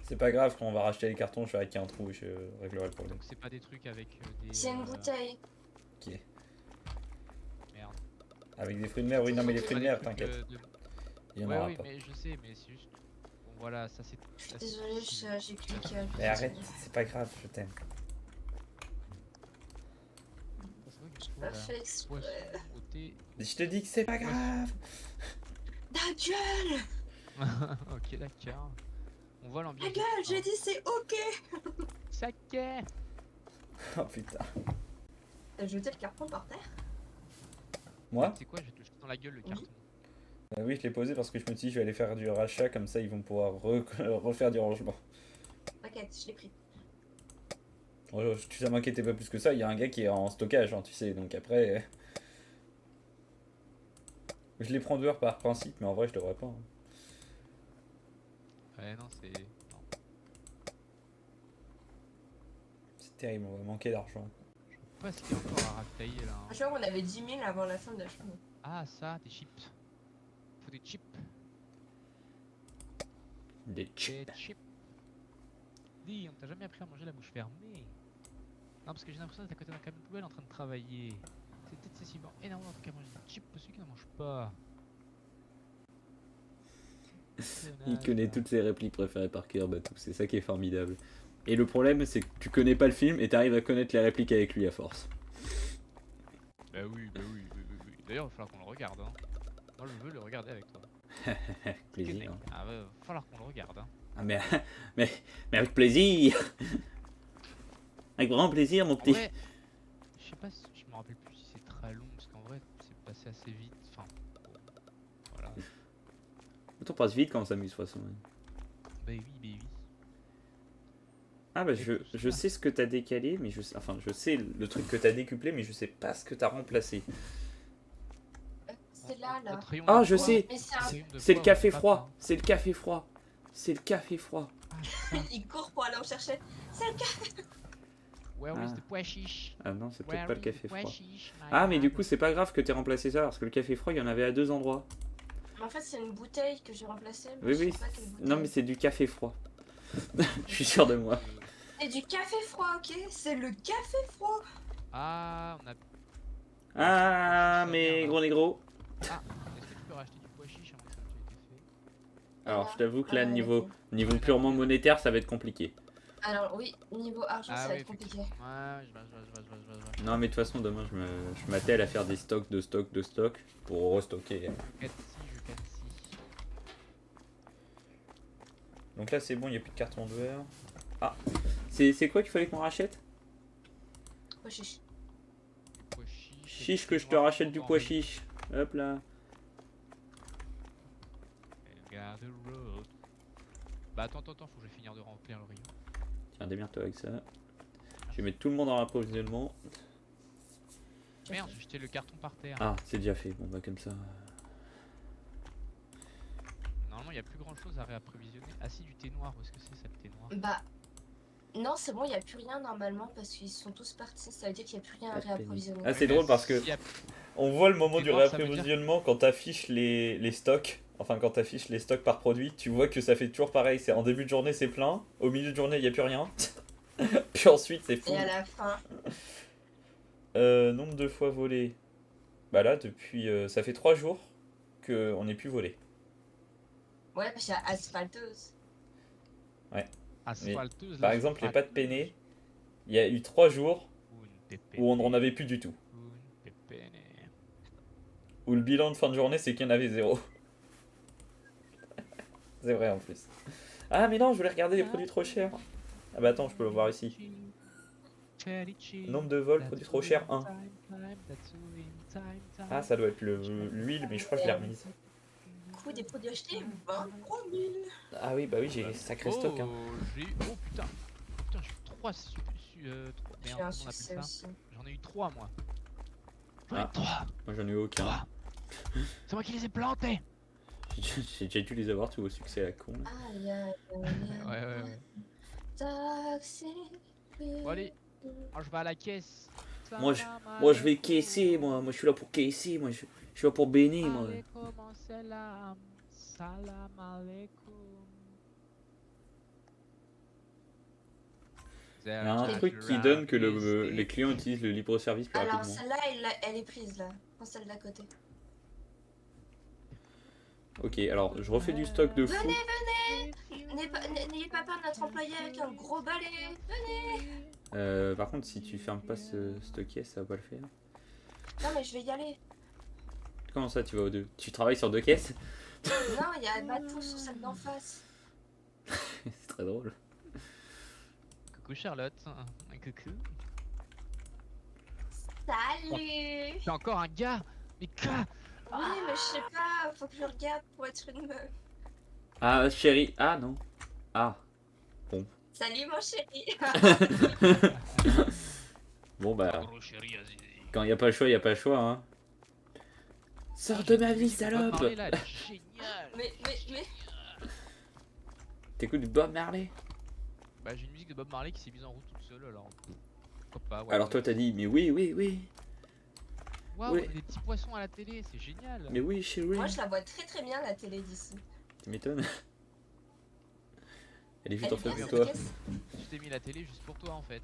C'est pas grave quand on va racheter les cartons je verrai qu'il y a un trou et je réglerai le problème.
Donc c'est pas des trucs avec des...
J'ai une bouteille.
Ok.
Merde.
Avec des fruits de mer, oui non mais les
C'est
fruits
pas
de
des
mer
trucs,
t'inquiète. Il y en
Ouais
aura
oui
pas.
mais je sais mais c'est juste... Bon voilà ça c'est...
Je suis désolée, j'ai cliqué à
Mais arrête, c'est pas grave, je t'aime.
C'est vrai que je
J'ai
trouve
pas
la
fait exprès.
poisson au thé...
Mais je te dis que c'est pas grave.
Ta gueule!
Ok d'accord. On voit
Ta
l'ambiance.
gueule, j'ai dit c'est ok!
Saké.
Oh putain.
T'as jeté le carton par terre?
Moi?
C'est quoi, je vais te jeter dans la gueule le carton.
Oui je l'ai posé parce que je me suis dit je vais aller faire du rachat comme ça ils vont pouvoir refaire du rangement.
T'inquiète, je l'ai pris.
Ça m'inquiétait pas plus que ça, il y a un gars qui est en stockage, hein, tu sais, donc après... Je les prends dehors par principe, mais en vrai je devrais pas. Hein.
Ouais non c'est... Non.
C'est terrible, on va manquer d'argent.
Je sais pas ce qu'il y a encore à ravitailler là. Hein.
Je crois qu'on avait 10 000 avant la fin de la journée.
Ah ça, des chips. Faut des chips.
Des chips.
Des chips. Dis, on t'a jamais appris à manger la bouche fermée. Non parce que j'ai l'impression d'être à côté d'un camion poubelle en train de travailler. Tu sais c'est excessivement énormément de cas manger des chips pour ceux qui n'en mangent pas.
Il
Connasse,
connaît
va.
toutes ses répliques préférées par cœur, Batou. C'est ça qui est formidable. Et le problème, c'est que tu connais pas le film et t'arrives à connaître les répliques avec lui à force.
Bah oui, bah oui, oui, oui, oui. D'ailleurs, il va falloir qu'on le regarde. Hein. Moi, je veux le regarder avec toi.
Plaisir. Hein.
Ah ouais, va falloir qu'on le regarde. Hein.
Ah, mais, mais avec plaisir. Avec grand plaisir, mon
En
petit.
vrai, je sais pas si je me rappelle plus si c'est très long parce qu'en vrai, c'est passé assez vite. Enfin, bon, voilà.
Le temps passe vite quand on s'amuse, de toute façon.
Bah oui, bah oui.
Ah bah
Et tout
je
ça.
sais ce que t'as décalé, mais je sais le truc que t'as décuplé, mais je sais pas ce que t'as remplacé.
C'est là, là.
Notre rayon
Ah,
de
je
poivre.
sais.
Mais c'est
Notre
un...
rayon de
C'est le
poivre,
café
pas
froid.
plein.
C'est le café froid. C'est le café froid.
Ah, ça.
Il court pour aller en chercher. C'est le cas.
Where is
Ah.
the pois chiche?
Ah non, c'est peut-être
Where
pas le
is
café
the pois
froid.
chiche, my
Ah mais du
love?
coup c'est pas grave que t'aies remplacé ça, parce que le café froid il y en avait à 2 endroits.
Mais en fait, c'est une bouteille que j'ai remplacée. Mais
Oui
je
oui.
sais pas quelle bouteille.
Non mais c'est du café froid. Je suis sûr de moi.
C'est du café froid, ok? C'est le café froid.
Ah, on a.
Ah
Sa
mais
mère,
gros négro.
Ah, est-ce que tu peux racheter du pois chiche avant que ça ait déjà été fait?
Alors je t'avoue que là
Ah,
niveau
ok.
purement monétaire ça va être compliqué.
Alors oui, niveau argent,
Ah
ça va
oui,
être compliqué.
Ouais, je vois.
Non mais de toute façon demain je m'attelle à faire des stocks pour restocker.
Je canne-si.
Donc là c'est bon, il n'y a plus de carton de verre. Ah, c'est quoi qu'il fallait qu'on rachète?
Oh, chiche.
Pois chiche.
Chiche que je te rachète du pois chiche. Hop là.
Road. Bah attends, faut que je vais finir de remplir le rayon.
Tiens, démerde-toi avec ça. Je vais mettre tout le monde en approvisionnement.
Merde, j'ai jeté le carton par terre.
Ah, c'est déjà fait. Bon bah comme ça.
Normalement, il n'y a plus grand chose à réapprovisionner. Ah si, du thé noir, où est-ce que c'est ça le thé noir?
Bah. Non, c'est bon, il n'y a plus rien normalement parce qu'ils sont tous partis. Ça veut dire qu'il n'y a plus rien à
Pas de peine.
réapprovisionner.
Ah, c'est drôle parce que
S'il y a-
on voit le moment
Et
du
voir, ça veut dire-
réapprovisionnement quand t'affiches les stocks. Enfin, quand t'affiches les stocks par produit, tu vois que ça fait toujours pareil. C'est en début de journée, c'est plein. Au milieu de journée, il n'y a plus rien. Puis ensuite, c'est fou.
Et à la fin,
Nombre de fois volé. Bah là, depuis. Ça fait 3 jours qu'on n'est plus volé.
ouais, parce qu'il y a asphalteuse.
Asphalteuse.
Par
là,
exemple,
sur
les pâtes peinées, il y a eu 3 jours
Un
où on n'en avait plus du tout.
Un pepene.
Où le bilan de fin de journée, c'est qu'il y en avait 0. C'est vrai en plus. Ah, mais non, je voulais regarder les produits trop chers. Ah, bah attends, je peux le voir ici. Nombre de vols, produits trop chers, 1. Ah, ça doit être l'huile, mais je crois que je l'ai remise.
Coût des produits achetés 23 000.
Ah oui, bah oui, j'ai sacré stock. Hein.
J'ai eu. Oh putain! Putain, j'ai eu 3
J'ai
Merde,
un
comment on
succès
appelle ça?
aussi.
J'en ai eu 3 moi. J'en ai
Ah.
eu 3!
Moi j'en ai eu aucun.
3! C'est moi qui les ai plantés!
J'ai déjà dû les avoir tous au succès à la con. Là.
Aïe, aïe, aïe.
Ouais.
Taxi.
Bon, allez, moi je vais à la caisse.
Moi je vais caisser, moi je suis là pour caisser, moi je suis là pour bénir, moi.
Salam alaikum.
Il y a un truc qui donne que les clients utilisent le libre service plus
Alors
rapidement.
celle-là, elle est prise là. Prends celle d'à côté.
Ok, alors je refais du stock de fou.
N'ayez pas peur de notre employé avec un gros balai.
Par contre, si tu fermes pas cette caisse, ça va pas le faire.
Non mais je vais y aller.
Comment ça, tu vas aux deux? Tu travailles sur 2 caisses?
Non, il y a un bateau sur celle d'en face.
C'est très drôle.
Coucou Charlotte. Coucou.
Salut.
T'es encore un gars? Mais quoi?
Oui, mais je sais pas, faut que je regarde pour être une meuf.
Ah, chérie. Ah non. Ah.
Salut mon chéri.
Bon bah,
Gros chéri, Azizi.
quand y a pas le choix, y a pas le choix, hein. Sors de ma vie, salope!
Parler, là, elle est géniale.
mais.
T'écoutes du Bob Marley?
Bah j'ai une musique de Bob Marley qui s'est mise en route toute seule alors. Pourquoi pas? Ouais,
Alors toi t'as dit, mais oui.
Waouh,
oui.
on a des petits poissons à la télé, c'est génial.
Mais oui, chérie.
Moi je la vois très bien la télé d'ici.
Tu m'étonnes. Elle est juste
Elle
en
est
face
bien
de
cette
toi.
caisse.
Je t'ai mis la télé juste pour toi en fait.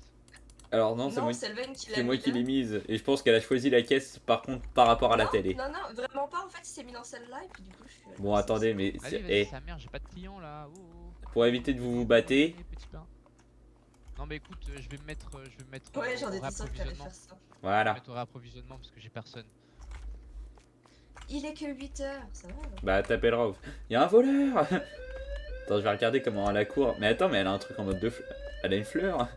Alors non, c'est
Non,
moi,
c'est Elven qui l'a
c'est moi
mis
qui
là.
l'ai mise. Et je pense qu'elle a choisi la caisse par contre par rapport à la
Non,
télé.
non, non, vraiment pas. En fait, il s'est mis dans celle-là et puis du coup, je suis allée
Bon,
dans
attendez,
celle-ci.
mais
Allez, vas-y,
eh,
sa mère, j'ai pas de clients là. Oh, oh.
pour éviter de vous
Venez,
vous
venez,
battre,
venez, petit pain. Non, mais écoute, je vais me mettre,
Ouais, j'en
au
étais sûre que t'allais
réapprovisionnement.
faire ça.
Je vais me
voilà.
mettre au réapprovisionnement parce que j'ai personne.
Il est que 8h, ça va.
Bah, t'appelleras. Il y a un voleur. Attends, je vais regarder comment elle a court. Mais attends, mais elle a un truc en mode de fleur. Elle a une fleur.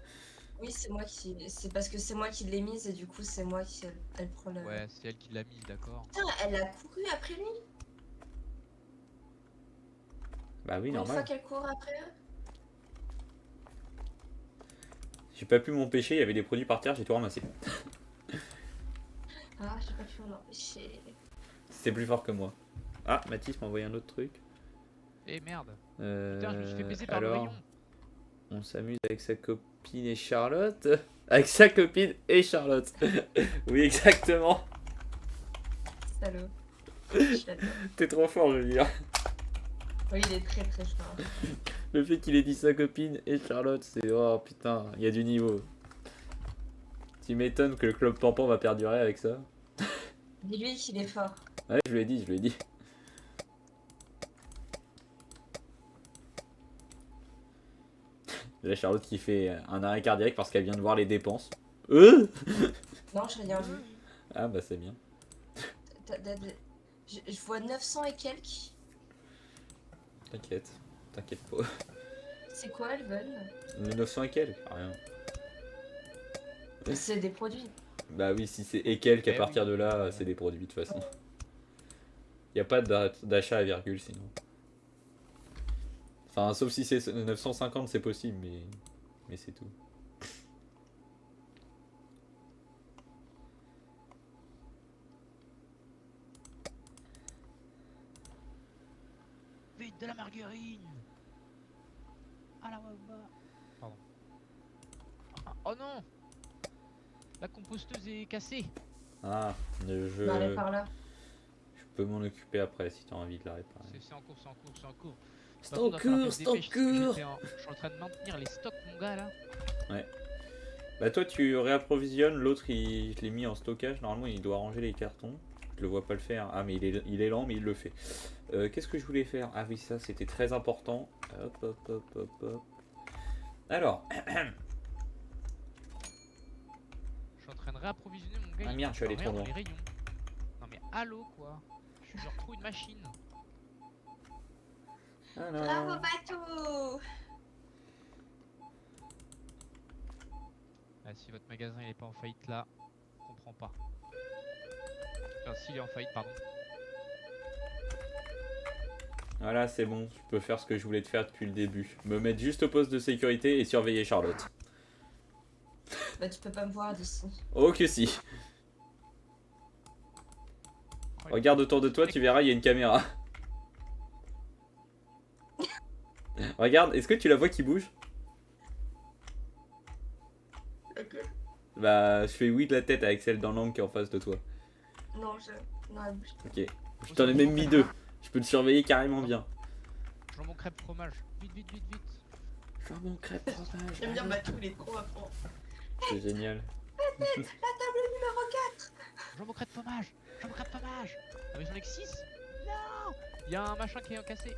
Oui, c'est moi qui. C'est parce que c'est moi qui l'ai mise et du coup, c'est moi qui. Elle prend le.
Ouais, c'est elle qui l'a mise, d'accord.
Putain, elle a couru après lui.
Bah oui,
Une fois
normal.
qu'elle court après eux.
J'ai pas pu m'empêcher, il y avait des produits par terre, j'ai tout ramassé.
Ah, j'ai pas pu en empêcher.
C'était plus fort que moi. Ah, Mathis m'a envoyé un autre truc.
Eh merde. Putain, je me suis fait baiser par le
alors,
rayon.
on s'amuse avec sa copine et Charlotte. Avec sa copine et Charlotte. Oui, exactement.
Salaud. Je l'adore.
T'es trop fort, je veux dire.
Oui, il est très très fort.
Le fait qu'il ait dit sa copine et Charlotte, c'est oh putain, il y a du niveau. Tu m'étonnes que le club Pampan va perdurer avec ça.
Dis-lui qu'il est fort.
Ouais, je lui ai dit, je lui ai dit. La Charlotte qui fait un arrêt cardiaque parce qu'elle vient de voir les dépenses.
Non, j'ai rien vu.
Ah bah c'est bien.
Je vois 900 et quelques.
T'inquiète, t'inquiète pas.
C'est quoi, Elven?
900 et quelques, rien.
C'est des produits.
Bah oui, si c'est et quelques, à
Eh
partir
oui.
de là, c'est des produits de toute façon. Y a pas d'achat à virgule sinon. Enfin, sauf si c'est 950, c'est possible, mais c'est tout.
Vite de la margarine. Ah la wabba. Pardon. Oh non. La composteuse est cassée.
Ah,
Bah, elle est par là.
je peux m'en occuper après si t'as envie de la réparer.
C'est en cours, c'est en cours, c'est en cours.
C'est en cours, c'est en cours.
Je suis en train de maintenir les stocks, mon gars là.
Bah toi tu réapprovisionnes, l'autre je l'ai mis en stockage, normalement il doit ranger les cartons. Je le vois pas le faire. Ah mais il est lent mais il le fait. Qu'est-ce que je voulais faire? Ah oui ça c'était très important. Hop hop hop hop hop. Alors.
Je suis en train de réapprovisionner mon gars.
Ah
il
merde, je suis allé
rien
trop
dans
loin.
les rayons. Non mais allô quoi. Je leur trouve une machine.
Bravo, bateau!
Ah, si votre magasin il est pas en faillite là, je comprends pas. Enfin, s'il est en faillite, pardon.
Voilà c'est bon, je peux faire ce que je voulais te faire depuis le début. Me mettre juste au poste de sécurité et surveiller Charlotte.
Bah, tu peux pas me voir d'ici.
Oh que si. Regarde autour de toi, tu verras, il y a une caméra. Regarde, est-ce que tu la vois qui bouge? Bah, je fais oui de la tête avec celle dans l'angle qui est en face de toi.
Non, non, elle bouge.
Ok. Je t'en ai même mis deux. Je peux te surveiller carrément bien.
Jambon crêpe fromage. Vite, vite, vite, vite.
Jambon crêpe fromage.
J'aime bien Batou, il est trop à fond.
C'est génial.
La table numéro 4!
Jambon crêpe fromage. Jambon crêpe fromage. Ah mais j'en ai que 6. Non. Il y a un machin qui est cassé.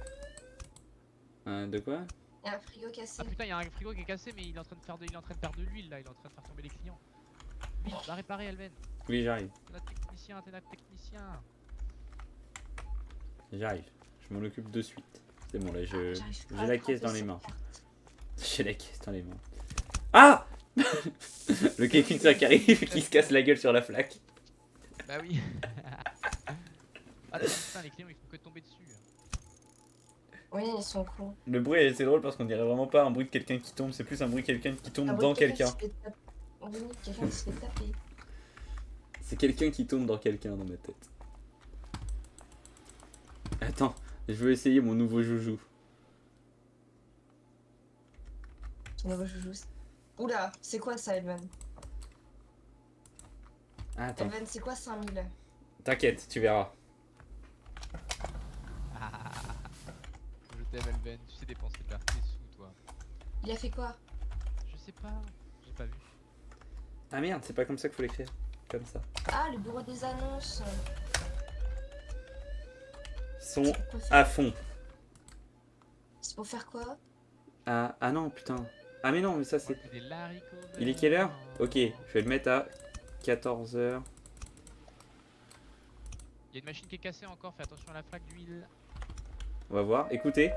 De quoi?
Il y a un frigo cassé.
Ah putain, il y a un frigo qui est cassé mais il est en train de faire il est en train de perdre de l'huile là, il est en train de faire tomber les clients. Vite, va réparer Alven.
Oui, j'arrive.
T'es notre technicien, t'es notre technicien.
J'arrive. Je m'en occupe de suite. C'est bon, là,
J'arrive pas
j'ai
à
la caisse
attraper
dans les
cette
mains.
carte.
J'ai la caisse dans les mains. Ah le quelqu'un qui arrive qui se casse la gueule sur la flaque.
Bah oui. Ah putain, les clients ils font que tomber dessus.
Oui, ils sont cons.
Le bruit c'est drôle parce qu'on dirait vraiment pas un bruit de quelqu'un qui tombe, c'est plus un bruit de quelqu'un qui tombe dans quelqu'un.
Oui, quelqu'un qui se fait taper.
C'est quelqu'un qui tombe dans quelqu'un dans ma tête. Attends, je veux essayer mon nouveau joujou.
Ton nouveau joujou. Oula, c'est quoi ça, Elven?
Ah, attends,
Elven, c'est quoi 5000?
t'inquiète, tu verras.
Je t'aime Alven, tu sais dépenser de tes sous toi.
Il a fait quoi?
Je sais pas, j'ai pas vu.
Ah merde, c'est pas comme ça qu'il faut l'écrire. Comme ça.
Ah, le bureau des annonces.
Sont
C'est pour faire-
à fond.
C'est pour faire quoi?
Ah non, putain. Ah mais non, mais ça c'est...
Des haricots
Il est quelle heure?
verts.
Ok, je vais le mettre à 14h.
Il y a une machine qui est cassée encore, fais attention à la flaque d'huile.
On va voir, écoutez.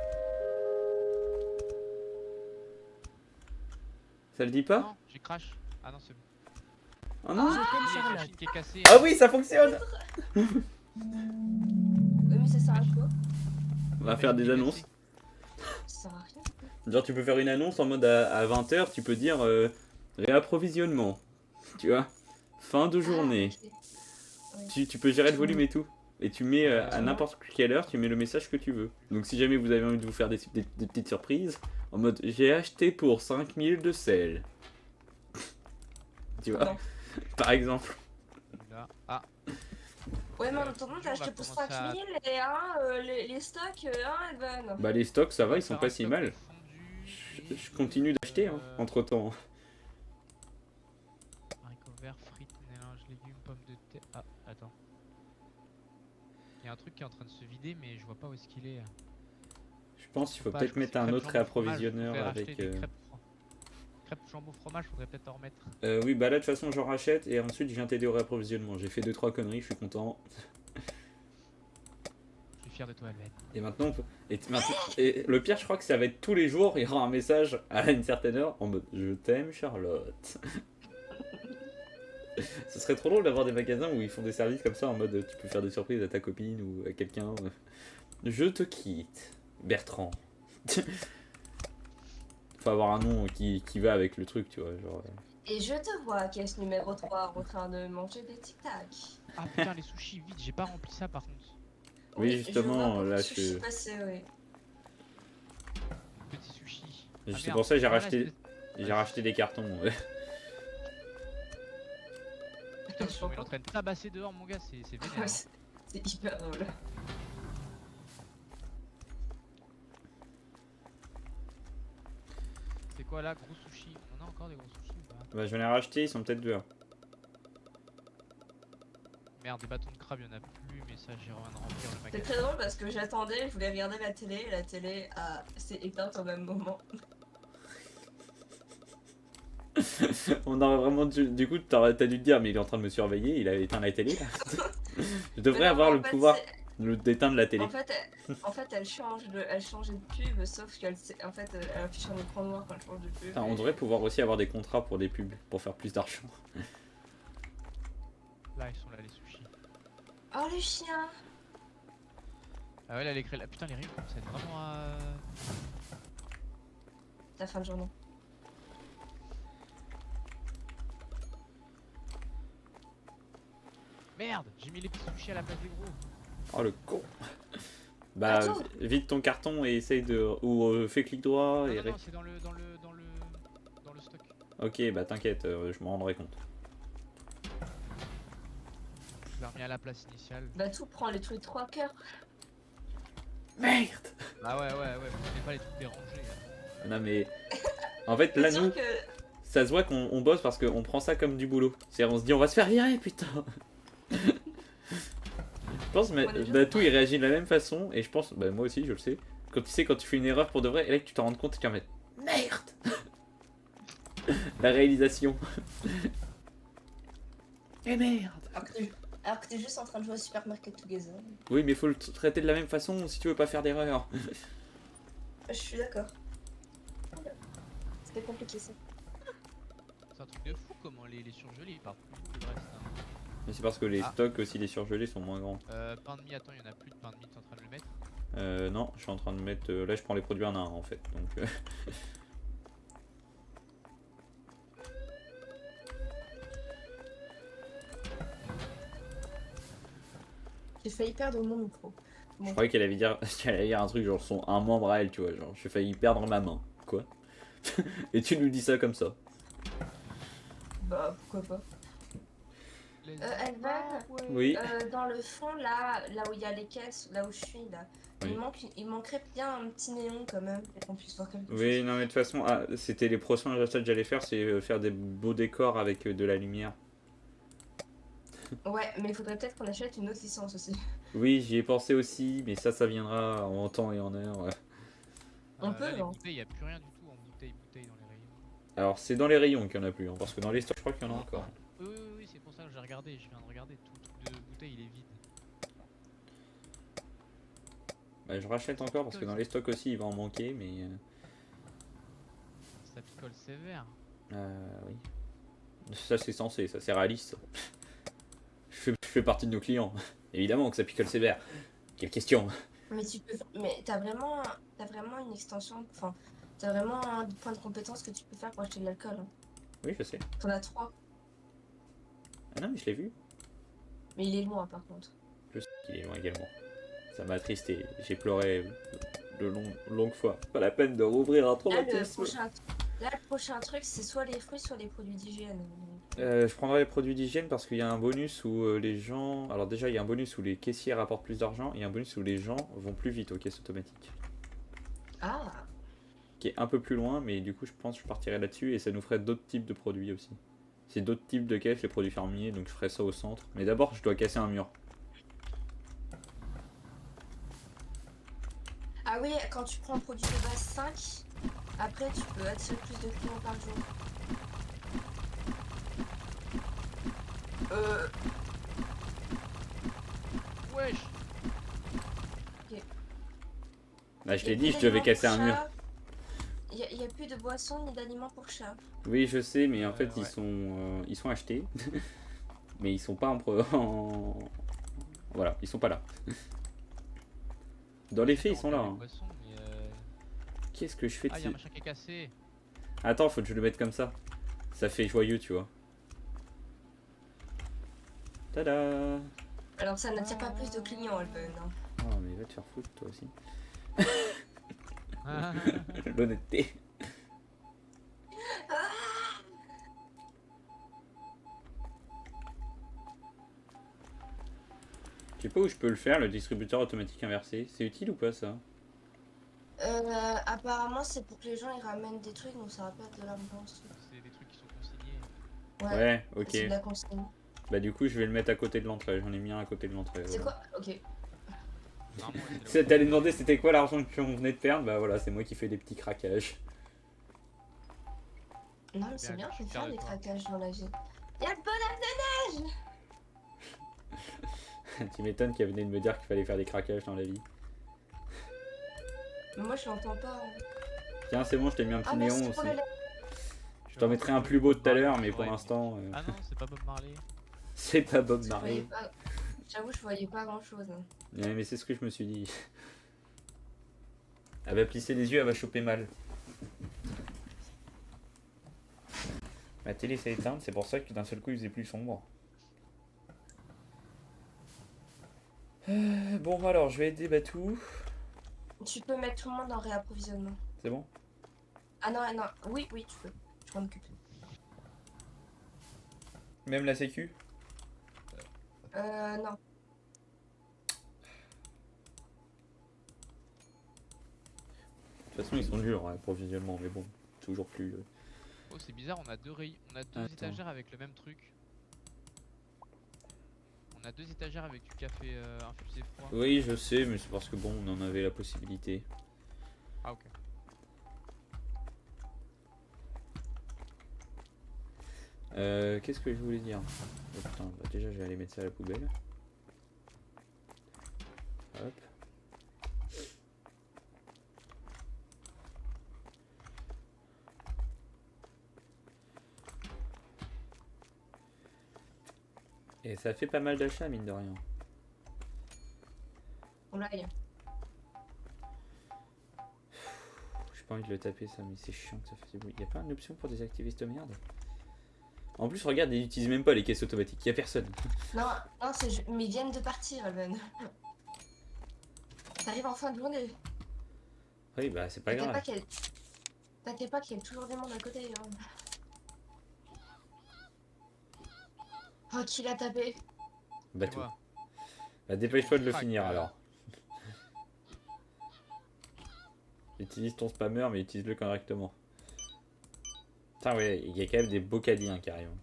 Ça le dit pas?
Non, j'ai crash. Ah non, c'est bon.
Oh non.
Il y a une machine qui est cassée.
Ah oui, ça fonctionne.
Oui, mais ça sert à quoi?
On va faire des annonces.
Ça sert à rien.
Genre tu peux faire une annonce en mode à 20h, tu peux dire réapprovisionnement. Tu vois? Fin de journée.
Ah, ok.
Tu peux gérer le volume et tout. Et tu mets à n'importe quelle heure, tu mets le message que tu veux. Donc si jamais vous avez envie de vous faire des petites surprises, en mode j'ai acheté pour 5000 de sel. Tu vois?
Non.
Par exemple.
Là. Ah,
Ouais, mais en attendant, t'as
On
acheté
va
pour
commencer à-
5000 et les stocks, Elvan.
Bah les stocks ça
on
va,
va
ils sont
faire
pas
un
si
stock
mal.
de fondu
Je continue d'acheter hein, entre temps.
Haricots verts, frites, mélange, légumes, pommes de terre. Ah, attends. Il y a un truc qui est en train de se vider, mais je vois pas où est-ce qu'il est.
Je pense qu'il faut
Pas,
peut-être
je crois que
mettre
c'est
un
crêpes
autre
jambon fromage,
réapprovisionneur
faudrait racheter
avec...
des crêpes jambon fromage, faudrait peut-être en remettre.
Oui bah là de toute façon j'en rachète et ensuite je viens t'aider au réapprovisionnement. J'ai fait 2-3 conneries, je suis content.
Je suis fier de toi, Elven.
Et maintenant, et le pire, je crois que ça va être tous les jours, il y aura un message à une certaine heure en mode je t'aime, Charlotte. Ce serait trop drôle d'avoir des magasins où ils font des services comme ça en mode tu peux faire des surprises à ta copine ou à quelqu'un. Je te quitte, Bertrand. Faut avoir un nom qui va avec le truc, tu vois. Genre,
Et je te vois, caisse numéro 3, en train de manger des tic-tac.
Ah putain, les sushis, vite, j'ai pas rempli ça par contre.
Oui,
je
justement,
vois beaucoup
là,
de
je-
sushis passer, oui.
Petit sushi.
C'est pour ça que j'ai
Voilà,
racheté, j'ai racheté des cartons. Ouais.
Putain,
Je
il est
comprends.
en train de tabasser dehors, mon gars, c'est vénère.
Ouais,
hein.
c'est hyper drôle.
C'est quoi là, gros sushi? On en a encore des gros sushis ou pas?
Bah, j'en ai racheté, ils sont peut-être dehors.
Merde, des bâtons de crabe, y'en a plus, mais ça, j'ai rien de remplir le
C'est
magasin.
très drôle parce que j'attendais, je voulais regarder la télé, et la télé s'est éteinte au même moment.
On aurait vraiment du coup, t'as dû te dire, mais il est en train de me surveiller, il a éteint la télé là. Je devrais
Mais non,
avoir
en
le
fait,
pouvoir
c'est-
d'éteindre la télé.
En fait, elle change de pub, sauf qu'elle en fait, elle affiche un écran noir quand elle change de pub.
Putain, on devrait pouvoir aussi avoir des contrats pour des pubs, pour faire plus d'argent.
Là, ils sont là, les sushis.
Oh, le chien!
Ah ouais, là, les crêpes. Putain, les rimes, ça va être vraiment à.
La fin de journée.
Merde, j'ai mis les petits sushis à la place des gros.
Oh le con. Bah,
Attends.
vide ton carton et essaye de. Ou fais clic droit
Non,
et.
non, non, c'est dans le stock.
Ok, bah t'inquiète, je m'en rendrai compte.
Je l'ai remis à la place initiale.
Bah, tout prend les trucs 3 cœurs.
Merde.
Ah ouais, vous prenez pas les trucs dérangés. Là.
Non mais. En fait, là,
C'est sûr
nous,
que.
ça se voit qu'on bosse parce qu'on prend ça comme du boulot. C'est-à-dire, on se dit, on va se faire virer, putain. Je pense, mais
On est juste-
Batou il réagit de la même façon, et je pense, bah moi aussi, je le sais. Quand tu sais, quand tu fais une erreur pour de vrai, et là que tu t'en rends compte, et tu vas mettre merde. La réalisation. Et merde.
Alors que t'es juste en train de jouer à Super Market Together.
Oui, mais faut le traiter de la même façon si tu veux pas faire d'erreur.
Je suis d'accord. C'était compliqué ça.
C'est un truc de fou comment les surgelés ils partent plus vite que le reste. Hein.
Mais c'est parce que les
Ah.
stocks aussi, les surgelés sont moins grands.
Pain de mie, attends, il y en a plus de pain de mie, t'es en train de le mettre?
Non, je suis en train de mettre. Là, je prends les produits un à un en fait. Donc,
J'ai failli perdre mon micro.
je croyais qu'elle qu'elle allait dire un truc genre un membre à elle, tu vois. Genre, j'ai failli perdre ma main. Quoi? Et tu nous dis ça comme ça.
Bah, pourquoi pas.
Let's
Elven,
Ah, ouais.
Oui.
dans le fond, là où il y a les caisses, là où je suis, là,
Oui.
il manquerait bien un petit néon quand même, pour qu'on puisse voir quelque
Oui,
chose.
non, mais de toute façon, c'était les prochains achats que j'allais faire, c'est faire des beaux décors avec de la lumière.
Ouais, mais il faudrait peut-être qu'on achète une autre licence aussi.
Oui, j'y ai pensé aussi, mais ça viendra en temps et en heure. Ouais.
On
Là,
peut,
les
hein.
bouteilles, y a plus rien du tout en bouteille dans les rayons.
Alors, c'est dans les rayons qu'il n'y en a plus, hein, parce que dans les stocks, je crois qu'il y en a encore.
Oui, c'est pour ça que j'ai regardé. Je viens de regarder. Tout le truc de bouteille, il est vide.
Bah, je rachète encore parce que dans les stocks aussi, il va en manquer, mais.
Ça picole sévère.
Oui. Ça, c'est censé, ça, c'est réaliste. Je fais partie de nos clients. Évidemment que ça picole sévère. Quelle question.
Mais t'as vraiment une extension, enfin, t'as vraiment un point de compétence que tu peux faire pour acheter de l'alcool, hein.
Oui, je sais.
T'en as 3,
Ah non, mais je l'ai vu.
mais il est loin par contre.
Je sais qu'il est loin également. Ça m'a attristé. J'ai pleuré de longues fois. Pas la peine de rouvrir un
Là,
traumatisme.
le prochain truc, c'est soit les fruits, soit les produits d'hygiène.
Je prendrai les produits d'hygiène parce qu'il y a un bonus où les gens. Alors, déjà, il y a un bonus où les caissiers rapportent plus d'argent et un bonus où les gens vont plus vite aux caisses automatiques.
Ah,
Qui est un peu plus loin, mais du coup, je pense que je partirai là-dessus et ça nous ferait d'autres types de produits aussi. C'est d'autres types de caisses, les produits fermiers, donc je ferai ça au centre. Mais d'abord, je dois casser un mur.
ah oui, quand tu prends un produit de base 5, après tu peux attirer plus de clients par jour.
Wesh.
Bah, je
Y a
l'ai
plus
dit, je devais
d'aliments
casser
pour
un mur.
chat. Y a plus de boissons ni d'aliments pour chat.
Oui, je sais, mais en fait,
Ouais.
ils sont achetés. Mais ils sont pas Voilà, ils sont pas là. Dans les faits, ils sont là.
Les
Hein.
boissons, mais
Qu'est-ce que je fais de
ah, y a un
ces...
machin qui est cassé.
Attends, faut que je le mette comme ça. Ça fait joyeux, tu vois. Tada!
Alors ça n'attire pas plus de clients, Elven, hein.
Oh, mais va te faire foutre, toi aussi. L'honnêteté. Je sais pas où je peux le faire, le distributeur automatique inversé. C'est utile ou pas ça?
Apparemment, c'est pour que les gens ils ramènent des trucs, donc ça rappelle de l'argent.
C'est des trucs qui sont consignés.
Ouais, ok.
C'est de la consigne.
Bah du coup je vais le mettre à côté de l'entrée. J'en ai mis un à côté de l'entrée.
C'est
Voilà.
quoi? Ok.
Normalement, ouais,
Si t'allais demander c'était quoi l'argent qu'on venait de perdre, bah voilà, c'est moi qui fais des petits craquages.
Non, mais c'est bien,
Je
faut
suis fier
faire
de
des
toi.
craquages dans la vie. Y'a le bonhomme de neige!
Tu m'étonnes qu'elle venait de me dire qu'il fallait faire des craquages dans la vie.
Mais moi, je l'entends pas, hein.
Tiens, c'est bon, je t'ai mis un petit
Ah,
néon
merci pour
aussi.
le lait.
Je t'en mettrai un plus beau tout à l'heure, mais pour l'instant,
Ah non, c'est pas Bob Marley.
c'est pas Bob
Je voyais
Marley.
pas... J'avoue, je voyais pas grand chose, hein.
Ouais, mais c'est ce que je me suis dit. Elle va plisser les yeux, elle va choper mal. Ma télé s'est éteinte, c'est pour ça que d'un seul coup il faisait plus sombre. Bon, alors je vais aider Batou.
Tu peux mettre tout le monde en réapprovisionnement.
C'est bon?
Ah non, non, oui, tu peux. Je m'en occupe.
Même la sécu?
Non.
De toute façon, ils sont durs, hein, approvisionnement, mais bon, toujours plus.
Oh, c'est bizarre, on a deux
Attends.
étagères avec le même truc. On a deux étagères avec du café infusé froid.
Oui, je sais, mais c'est parce que bon, on en avait la possibilité.
Ah, ok.
Qu'est-ce que je voulais dire? Oh, putain, bah déjà, je vais aller mettre ça à la poubelle. Hop. Et ça fait pas mal d'achats, mine de rien.
On l'aille.
J'ai pas envie de le taper ça, mais c'est chiant que ça fasse du bruit. Y'a pas une option pour désactiver cette merde? En plus, regarde, ils utilisent même pas les caisses automatiques, y'a personne.
Non, non, mais ils viennent de partir, Alven. T'arrives en fin de journée.
Oui, bah c'est pas
T'inquiète
grave.
pas qu'il y a toujours des monde à côté, hein. Oh, qui l'a tapé?
Bah
C'est
tout.
moi.
Bah dépêche-toi de le
Crac,
finir
voilà.
alors. Utilise ton spammer mais utilise-le correctement. Putain ouais, il y a quand même des beaux caddies hein, carrément.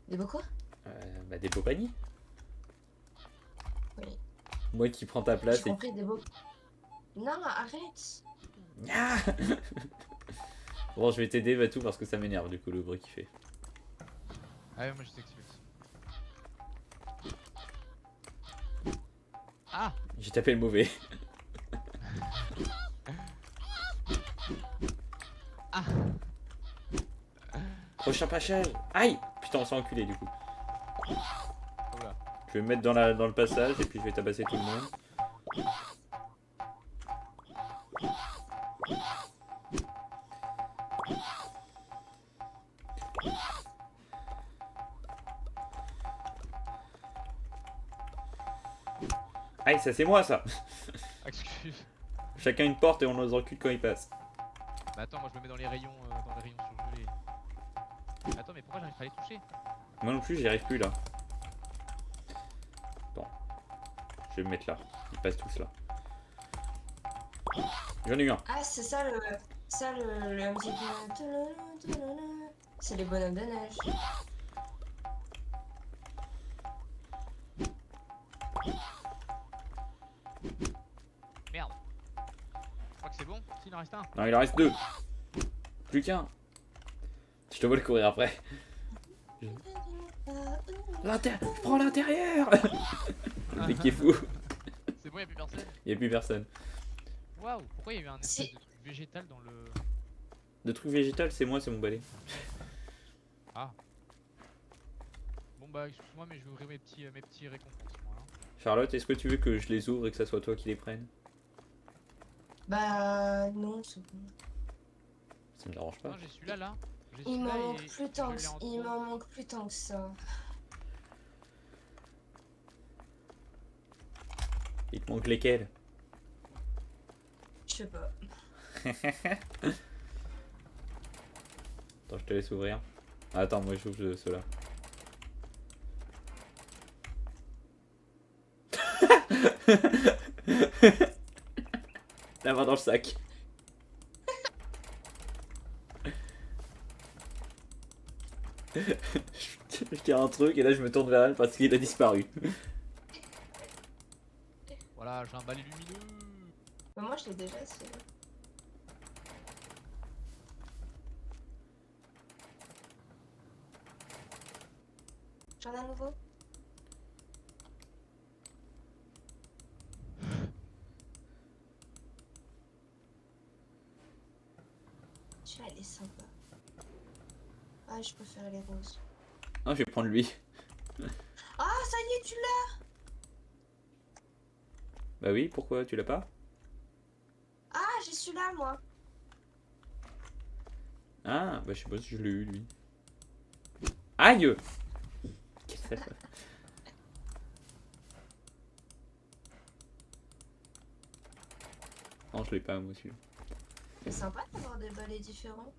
Des beaux quoi?
Bah des beaux paniers.
Oui.
Moi qui prends ta
J'ai
place et...
compris des beaux. Non, arrête!
Ah bon je vais t'aider Batou parce que ça m'énerve du coup le bruit qu'il fait.
Ah ouais, moi je t'excuse. Ah!
J'ai tapé le mauvais.
Ah!
Prochain passage. Aïe. Putain on s'est enculé du coup.
Oula.
Je vais me mettre dans le passage et puis je vais tabasser tout le monde. Aïe ça c'est moi ça.
Excuse.
Chacun une porte et on les encule quand ils passent.
Bah attends, moi je me mets dans les rayons surgelés. Attends, mais pourquoi j'arrive pas à les toucher?
Moi non plus j'y arrive plus là. Attends. Je vais me mettre là. Ils passent tous là. J'en ai eu un.
Ah, c'est ça le. Ça le petit. C'est les bonhommes de neige.
Merde. Je crois que c'est bon. S'il en reste un.
Non il en reste deux. Plus qu'un. Je te vois le courir après. Prends l'intérieur. Le mec qui est fou.
C'est bon, y'a plus personne.
Il n'y a plus personne.
Waouh, pourquoi il y a eu un espèce
Si.
de truc végétal dans le.
Le truc végétal c'est moi, c'est mon balai.
Ah. Bon bah excuse-moi, mais je vais ouvrir mes petits récompenses moi. Hein.
Charlotte, est-ce que tu veux que je les ouvre et que ça soit toi qui les prenne?
Bah, non, c'est bon.
Ça me dérange pas.
Non, j'ai celui-là là. J'ai
Il m'en
celui-là
manque
et
plus tant
je
que
l'ai en
il
trop.
m'en manque plus tant que ça.
Il te manque lesquels?
Je sais pas.
Attends, je te laisse ouvrir. Ah, attends, moi j'ouvre ceux-là. La main dans le sac. Je tire un truc et là je me tourne vers elle parce qu'il a disparu.
Voilà, j'ai un balai lumineux.
Mais moi, je l'ai déjà, c'est. J'en ai un nouveau? Celui-là, il est sympa. Ah, je préfère les roses.
Non, je vais prendre lui.
Ah, ça y est, tu l'as!
Bah oui, pourquoi? Tu l'as pas?
Ah, j'ai celui-là, moi.
Ah, bah je sais pas si je l'ai eu lui. Aïe! Quelle salope. Non, je l'ai pas moi celui-là.
C'est sympa d'avoir des balais différents.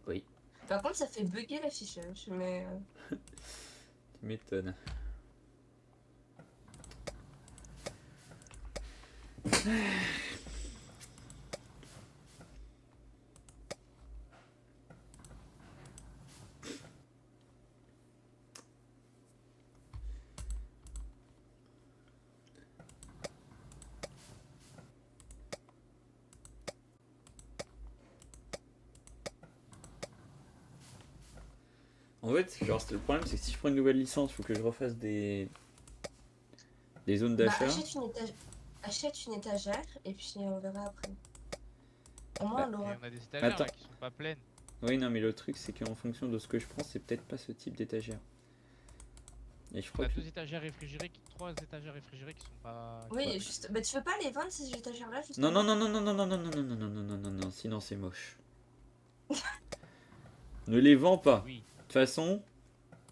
Oui.
Par contre, ça fait bugger l'affichage, mais.
Tu m'étonnes. En fait, genre, le problème, c'est que si je prends une nouvelle licence, il faut que je refasse des zones
Bah,
d'achat.
achète une étagère et puis on verra après. Au moins,
Bah,
on
Et
l'aura.
on a des étagères
Attends.
là qui sont pas pleines.
Oui, non, mais le truc, c'est qu'en fonction de ce que je prends, c'est peut-être pas ce type d'étagère. Et je
On
crois
a
que.
deux étagères réfrigérées, trois étagères réfrigérées qui sont pas.
Oui,
Ouais.
juste. Bah, tu veux pas les vendre ces étagères-là, juste
Non, non, non, non, non, non, non, non, non, non, non, non, non, non, non, sinon c'est moche. Ne les vends pas.
Oui.
De toute façon,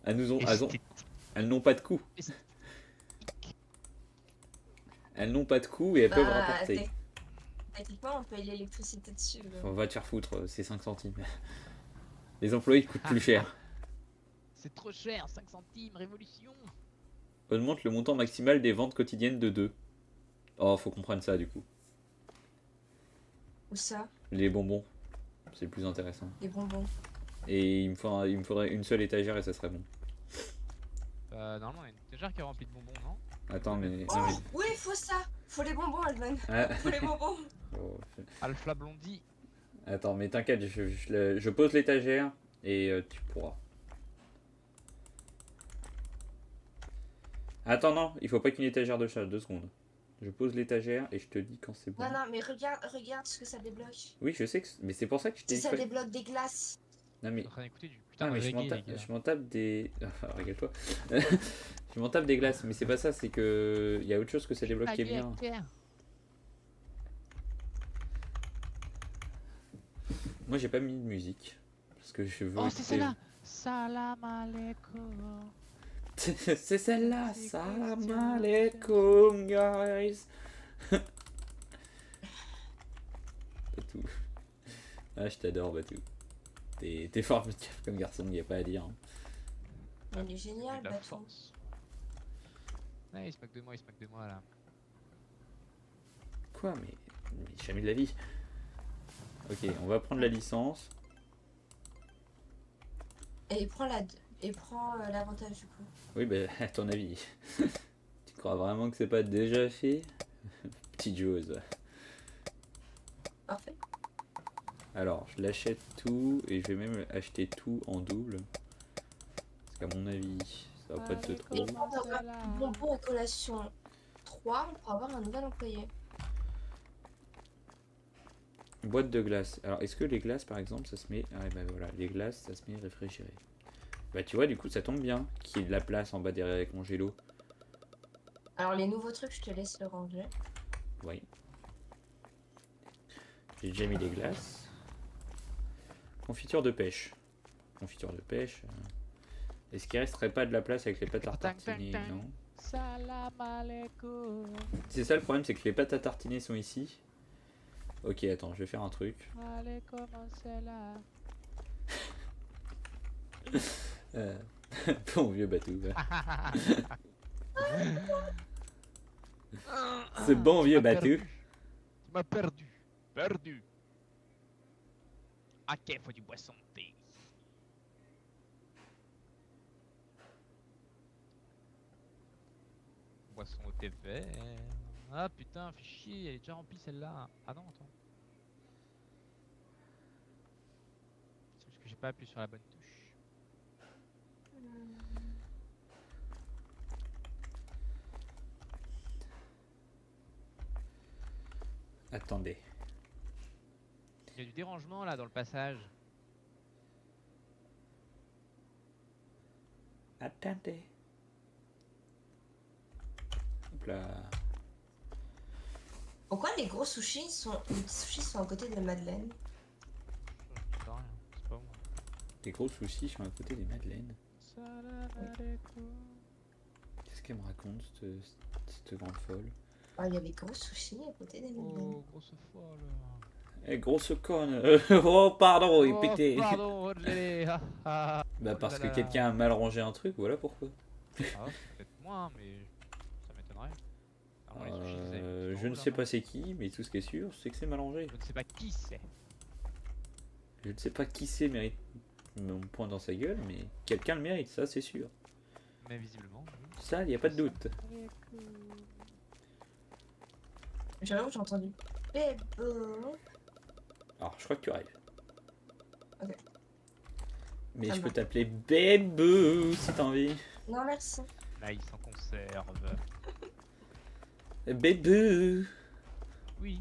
Esthétique.
elles n'ont pas de coût. Elles n'ont pas de coût et elles peuvent
Bah,
rapporter.
techniquement, on paye l'électricité dessus.
On va te faire foutre, c'est 5 centimes. Les employés coûtent plus cher.
C'est trop cher, 5 centimes, révolution.
Augmente le montant maximal des ventes quotidiennes de 2. Oh, faut qu'on prenne ça du coup.
Où ça?
Les bonbons, c'est le plus intéressant.
Les bonbons.
Et il me faudrait une seule étagère et ça serait bon.
Normalement, il y a une étagère qui est remplie de bonbons, non?
Attends, mais.
Oh,
Non, mais...
oui, il faut ça. Faut les bonbons, Alban.
Ah,
Faut les bonbons.
oh,
Alpha Blondie.
attends, mais t'inquiète, je pose l'étagère et tu pourras. Attends, non, il faut pas qu'une étagère de charge, 2 secondes. Je pose l'étagère et je te dis quand c'est bon.
Non, non, mais regarde ce que ça débloque.
Oui, je sais, mais c'est pour ça que je t'ai
Si
dit.
ça débloque des glaces.
Non,
Je
mais.
suis en train d'écouter du putain
Ah,
de
mais
reggae, les gars.
je m'en tape des. Ah, régale-toi. Je m'en tape des glaces, mais c'est pas ça, c'est que. Il y a autre chose que ça débloque qui est bien. Moi, j'ai pas mis de musique. Parce que je veux.
Oh,
écouter-
c'est celle-là. Salam alaikum.
C'est celle-là.
C'est
Salam
Christian.
alaikum, guys. Batou. Ah, je t'adore, Batou. T'es formidable comme garçon, y a pas à dire. Hein.
Il est génial,
De la
Batou.
force. Ouais, il se moque de moi là.
Quoi, mais jamais de la vie. Ok, on va prendre la licence.
Et prends l'avantage du coup.
Oui, bah, à ton avis. Tu crois vraiment que c'est pas déjà fait? Petite joueuse.
Parfait.
Alors, je l'achète tout et je vais même acheter tout en double. Parce qu'à mon avis, ça va pas être de trop.
Et quand on aura bonbons et collation 3, on pourra avoir un nouvel employé.
Boîte de glace. Alors, est-ce que les glaces, par exemple, ça se met... Ah, bah voilà, les glaces, ça se met réfrigéré. Bah, tu vois, du coup, ça tombe bien qu'il y ait de la place en bas derrière congélo.
Alors les nouveaux trucs, je te laisse le ranger.
Oui. J'ai déjà mis les glaces. Confiture de pêche. Confiture de pêche. Est-ce qu'il resterait pas de la place avec les pâtes à
Tang, tang,
tartiner?
tang.
Non.
Salam alaikum.
C'est ça le problème, c'est que les pâtes à tartiner sont ici. Ok, attends, je vais faire un truc.
Alaikum assalam.
Bon vieux bateau. Ce bon vieux bateau.
Tu m'as perdu. Perdu. Ok, faut du boisson de thé. Boisson au thé vert. Ah putain, fais chier, elle est déjà remplie celle-là. Ah non, attends. C'est parce que j'ai pas appuyé sur la bonne touche.
Attendez.
Il y a du dérangement là dans le passage.
Attendez. Hop là.
Pourquoi les gros sushis sont à côté de la madeleine?
Je sais rien, c'est pas moi.
Les gros soucis sont à côté des madeleines.
Salam alaikum.
Qu'est-ce qu'elle me raconte, cette grande folle?
Ah, il y a les gros sushis à côté des madeleines.
Oh, grosse folle.
Eh, grosse conne. Oh, pardon, il pétait.
Pardon, Rodley.
Bah,
Oh
parce
là
que
là.
quelqu'un a mal rangé un truc, voilà pourquoi.
Ah, c'est peut-être moi, mais ça m'étonnerait. Normalement, les sushis, vous avez mis
Je
en
ne
haut,
sais
là,
pas c'est qui, mais tout ce qui est sûr, c'est que c'est mal rangé.
Je ne sais pas qui c'est.
Je ne sais pas qui c'est mérite mon point dans sa gueule, mais quelqu'un le mérite, ça c'est sûr.
Mais visiblement. oui.
Ça, il n'y a pas de doute.
J'avoue, j'ai entendu. Bébé.
Alors, je crois que tu rêves.
Ok.
Mais
Ça
je
me
peux
va.
t'appeler Bébé si t'as envie.
Non, merci.
Là, ils s'en conservent.
Bébé.
Oui.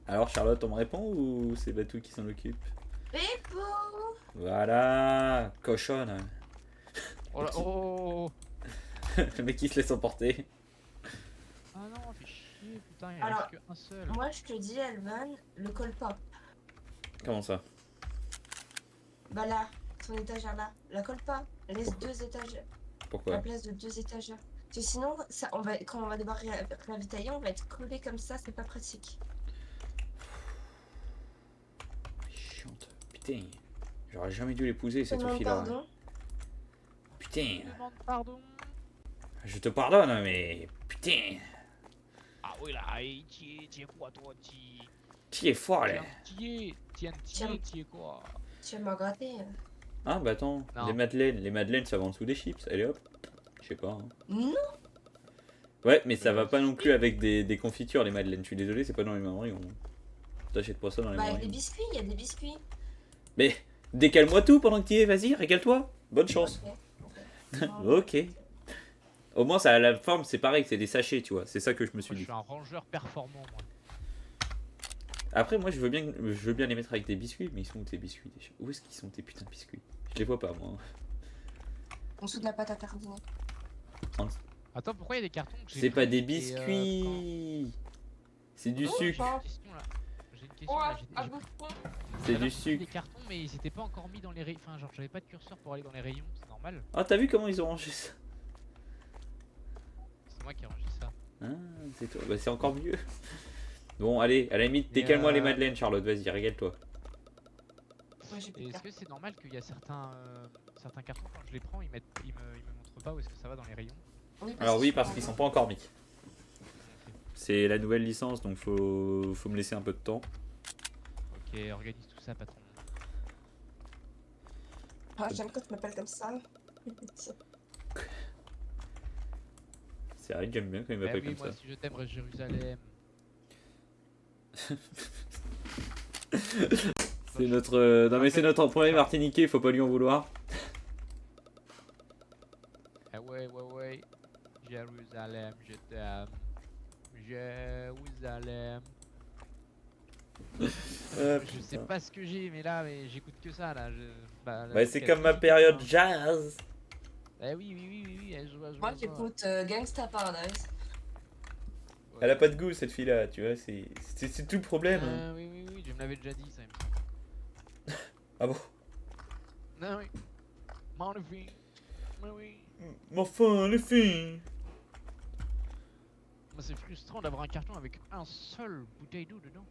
Alors, Charlotte, on me répond ou c'est Batou qui s'en occupe?
Bébé.
Voilà, cochonne.
Oh là, oh.
Le mec qui se laisse emporter.
Ah non, fais chier, putain, il en
Alors,
reste qu'un seul.
Moi, je te dis, Alban, le colle pas.
Comment ça?
Bah là, ton étagère là. La colle pas. Laisse
Pourquoi?
2 étagères. La
Pourquoi?
place de 2 étagères. Parce que sinon, ça, quand on va devoir ravitailler, on va être collé comme ça, c'est pas pratique.
Chiante. Putain. J'aurais jamais dû l'épouser cette
Demande
fille-là.
pardon.
Putain.
Demande pardon.
Je te pardonne, mais putain.
Ah oui là, t'y es quoi toi?
Tu es fort là.
T'y es quoi?
Tu vas me gratter.
Ah bah attends,
Non.
les madeleines ça va en dessous des chips. Allez hop. Je sais pas. Hein.
Non.
Ouais, mais ça va pas non plus avec des confitures les madeleines. Je suis désolé, c'est pas dans les mêmes rayons. T'achètes pas ça dans les
Bah
mêmes
avec des
rayons.
biscuits, il y a des biscuits.
Mais décale-moi tout pendant que tu y es, vas-y, régale-toi. Bonne chance.
Ok.
Ok. Au moins ça a la forme, c'est pareil, c'est des sachets, tu vois. C'est ça que je me suis
Moi, je
dit.
suis un rangeur performant moi.
Après moi je veux bien les mettre avec des biscuits, mais ils sont où tes biscuits déjà? Où est-ce qu'ils sont tes putains de biscuits? Je les vois pas moi.
En dessous de la pâte à tartiner.
Attends, pourquoi il y a des cartons que j'ai
C'est pas
pris
des
et,
biscuits. C'est du
Oh,
sucre.
pas.
J'ai une question là. J'ai une question là.
C'est
Alors,
du
j'ai pris des
sucre.
cartons, mais ils étaient pas encore mis dans les rayons. Enfin, genre, j'avais pas de curseur pour aller dans les rayons, c'est normal.
Ah t'as vu comment ils ont rangé ça?
C'est moi qui ai rangé ça.
Ah c'est toi, bah c'est encore mieux. Bon allez, à la limite,
Et,
décale-moi les madeleines Charlotte, vas-y, régale-toi.
Moi j'ai plus
Et
de
est-ce
carte.
que c'est normal qu'il y a certains cartons, quand je les prends, ils me montrent pas où est-ce que ça va dans les rayons?
Alors oui,
que
parce
je
qu'ils
suis
sont pas encore mis. C'est la nouvelle licence, donc faut me laisser un peu de temps.
Ok, organise tout ça, patron.
Ah, j'aime quand tu m'appelles comme ça.
C'est vrai que j'aime bien quand il
Bah
m'appelle
oui,
comme
moi
ça.
si je t'aimerais Jérusalem.
C'est notre... Non mais c'est notre premier martiniquais, faut pas lui en vouloir.
Ah ouais, Jérusalem, je t'aime. Jérusalem. Je sais pas ce que j'ai, mais j'écoute que ça là.
Bah c'est comme ma période jazz.
Ah oui, je vois.
Moi j'écoute Gangsta Paradise.
Ouais.
Elle a pas de goût cette fille-là, tu vois, c'est tout le problème. Hein.
Oui, je me l'avais déjà dit ça. Il me semble.
Ah bon?
Ah oui. Magnifique. Oui.
Mais enfin, les filles.
Moi, c'est frustrant d'avoir un carton avec un seul bouteille d'eau dedans.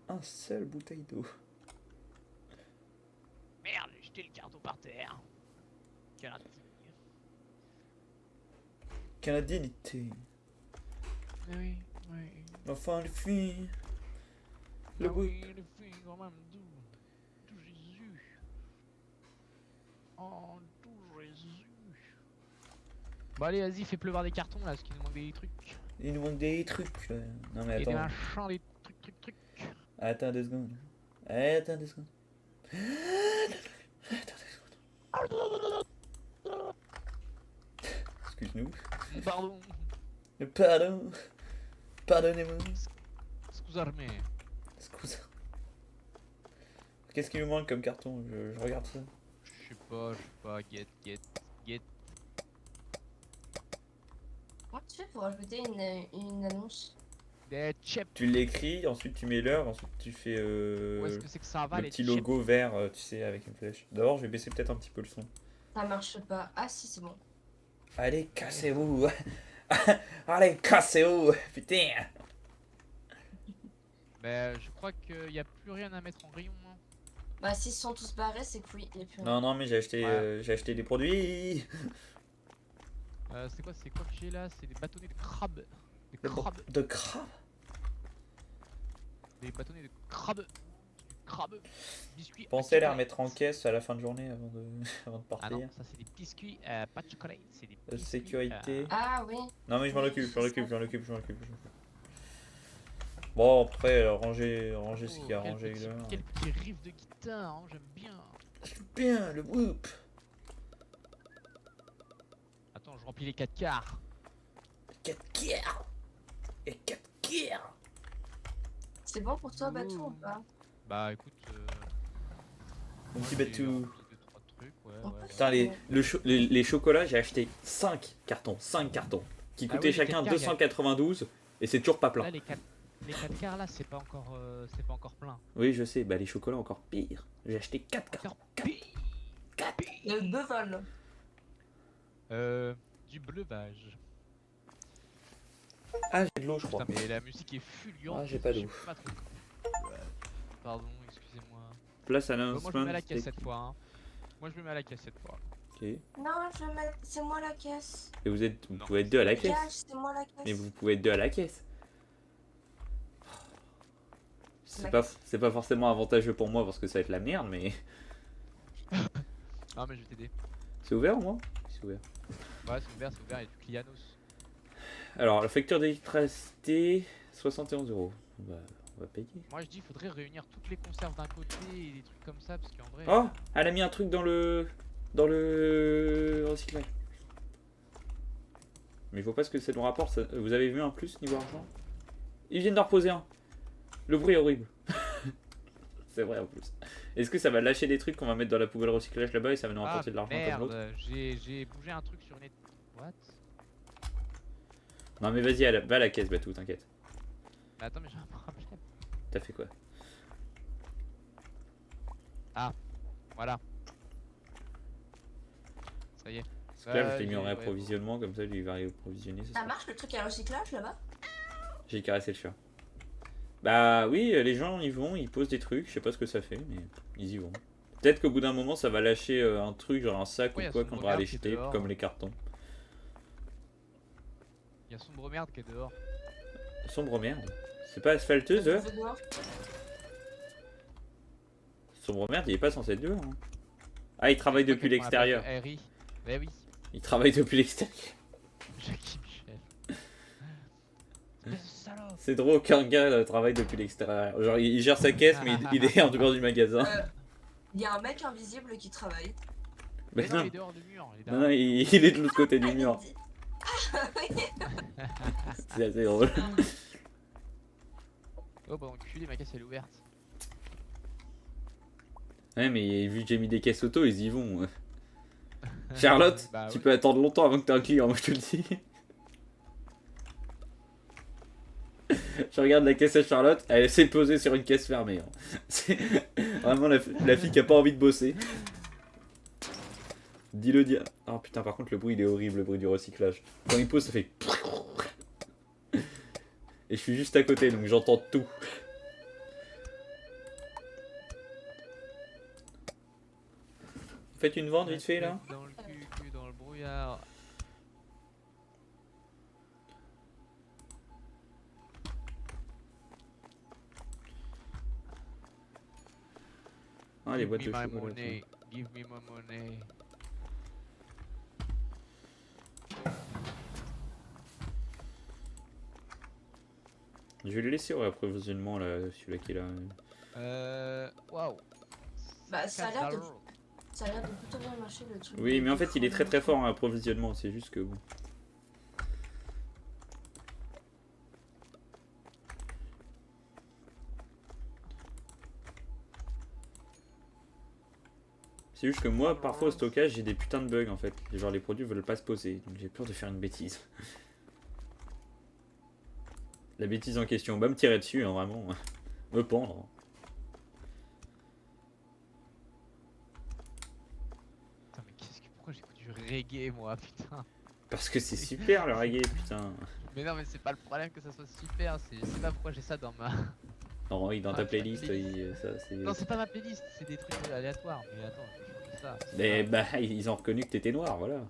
Un seul bouteille d'eau.
Merde, j'ai jeté le carton par terre. Quel indigne.
Canadienité.
Oui.
Enfin, les filles. Le
Ah
bout.
oui, les filles, quand même, d'où Jésus. Oh, d'où Jésus. Bon, allez, vas-y, fais pleuvoir des cartons là, parce qu'il nous manque des trucs.
Il nous manque des trucs là. Non mais
Et des
attends.
machins, des trucs.
Attends 2 secondes. Attends 2 secondes. Excuse-nous.
Pardon.
Pardon. Pardonnez-moi.
Scusarme.
Excuse. Qu'est-ce qui nous manque comme carton? Je regarde ça.
Je sais pas, get.
Comment tu fais pour ajouter une annonce?
Des chips.
Tu l'écris, ensuite tu mets l'heure, ensuite tu fais
Où est-ce que c'est que ça va,
le
les
petit
chips?
logo vert, tu sais, avec une flèche. D'abord, je vais baisser peut-être un petit peu le son.
Ça marche pas. Ah si, c'est bon.
Allez, cassez-vous. Allez, cassez-vous. Putain.
Bah, je crois qu'il n'y a plus rien à mettre en rayon. Hein.
Bah s'ils sont tous barrés, c'est que oui, il y a plus rien.
Non, non, mais j'ai acheté des produits.
C'est quoi que j'ai là? C'est des bâtonnets de crabe. Des crabes.
De crabe.
Des bâtonnets de crabe. Du crabe. Biscuits.
Pensez à les remettre en caisse à la fin de journée avant de, avant de
Ah
partir.
non, ça c'est des biscuits, pas de chocolat. C'est des biscuits.
Sécurité.
Ah oui.
Non, mais je m'en
Oui,
occupe, je
c'est
m'en
ça.
occupe, je m'en occupe, je m'en occupe. Bon, après, ranger ce qu'il y a à
quel
ranger.
petit,
là.
quel petit riff de guitare, hein, j'aime bien.
Bien, le whoop.
Attends, je remplis les 4 quarts.
4 quarts. Et 4 quarts.
C'est bon pour toi,
Ouh.
Batou, ou pas?
Bah écoute,
Mon
moi,
petit
j'ai
Batou.
rempli 2-3 trucs,
On
ouais.
peut
Putain, les chocolats, j'ai acheté 5 cartons. 5 cartons. Qui
Ah
coûtaient
oui, les
chacun
4 quarts,
292. Et c'est toujours pas plein.
Là, les 4 quarts là, c'est pas encore plein.
Oui, je sais. Bah, les chocolats, encore pire. J'ai acheté 4 cartons.
Encore
4.
Le beval.
Du bleuvage.
Ah, j'ai de l'eau, je crois.
Putain, mais la musique est fulgurante.
Ah, j'ai pas
je sais
d'eau.
pas trop. Pardon, excusez-moi.
Place
Bon, moi je me
announcement.
mets à la caisse
stick.
cette fois. Hein. Moi je me mets à la caisse cette fois.
Ok. Et
Non, je vais mettre. C'est moi la caisse.
vous
Non.
pouvez être deux à la
Gage,
caisse.
c'est moi la caisse.
Mais vous pouvez être deux à la caisse.
La
C'est pas forcément avantageux pour moi parce que ça va être la merde, mais
Non mais je vais t'aider.
c'est ouvert au moins. C'est ouvert.
Ouais c'est ouvert, il y a du Clianos.
Alors la facture d'électricité 71 €. Bah, on va payer.
Moi je dis il faudrait réunir toutes les conserves d'un côté et des trucs comme ça parce qu'en vrai...
Oh, elle a mis un truc dans le recyclage. Mais je vois pas ce que c'est dans le rapport. Vous avez vu un plus niveau argent? Ils viennent d'en reposer un. Le bruit est horrible. C'est vrai en plus. Est-ce que ça va lâcher des trucs qu'on va mettre dans la poubelle recyclage là-bas et ça va nous rapporter de l'argent comme l'autre?
Merde, j'ai bougé un truc sur une... What?
Non mais vas-y, va à la caisse, Batou, t'inquiète.
Mais attends mais j'ai un problème.
T'as fait quoi?
Voilà. Ça y est.
Parce que là, je l'ai mis en
ouais,
réapprovisionnement, comme ça, lui il va réapprovisionner.
Ça marche le truc à recyclage là-bas?
J'ai caressé le chat. Bah oui, les gens y vont, ils posent des trucs, je sais pas ce que ça fait, mais ils y vont. Peut-être qu'au bout d'un moment, ça va lâcher un truc, genre un sac
Ouais, y
ou
a
quoi,
Sombre
qu'on devra aller
Merde qui est
jeter,
dehors.
comme les cartons.
Il y a Sombre Merde qui est dehors.
Sombre merde. C'est pas asphalteuse, eux? Sombre merde, il est pas censé être dehors. Hein. Ah, il travaille depuis l'extérieur.
RI. Bah oui.
Il travaille depuis l'extérieur.
Jackie Michel. Espèce de salope.
C'est drôle qu'un gars travaille depuis l'extérieur. Genre, il gère sa caisse, mais il est en dehors du magasin.
Il y a un mec invisible qui travaille.
Bah
Mais non,
non,
il est dehors du mur. Il est
non, non, il est de l'autre côté du mur. C'est assez drôle.
Oh bah enculé, ma caisse elle est ouverte.
Ouais, mais vu que j'ai mis des caisses auto, ils y vont. Charlotte,
Bah
tu
ouais.
peux attendre longtemps avant que t'aies un client, moi je te le dis. Je regarde la caisse à Charlotte, elle s'est posée sur une caisse fermée. Hein. C'est vraiment la fille qui a pas envie de bosser. Dis-le, dis. Oh putain, par contre, le bruit il est horrible, le bruit du recyclage. Quand il pose, ça fait. Et je suis juste à côté, donc j'entends tout. Faites une vente vite fait là.
Dans le cul, dans le brouillard.
Ah, les boîtes de
Give me my
chocolat.
money. Give me my money.
Je vais le laisser au réapprovisionnement là, celui-là qui est là.
Waouh.
Bah, ça a l'air de-
4 $.
Ça a l'air de plutôt bien marcher le truc.
Oui, mais en fait, il est très très fort en approvisionnement, c'est juste que bon. C'est juste que moi, parfois au stockage, j'ai des putains de bugs en fait. Genre les produits veulent pas se poser, donc j'ai peur de faire une bêtise. La bêtise en question, bah me tirer dessus, hein, vraiment. Me pendre.
Putain, mais pourquoi j'écoute du reggae moi, putain.
Parce que c'est super le reggae, putain.
Mais non, mais c'est pas le problème que ça soit super, c'est je sais pas pourquoi j'ai ça dans ma.
Non, oui, dans ta
Ah,
playlist,
playlist.
ça c'est.
Non, c'est pas ma playlist, c'est des trucs aléatoires. Mais attends, je vais changer ça.
Mais bah, ils ont reconnu que t'étais noir, voilà.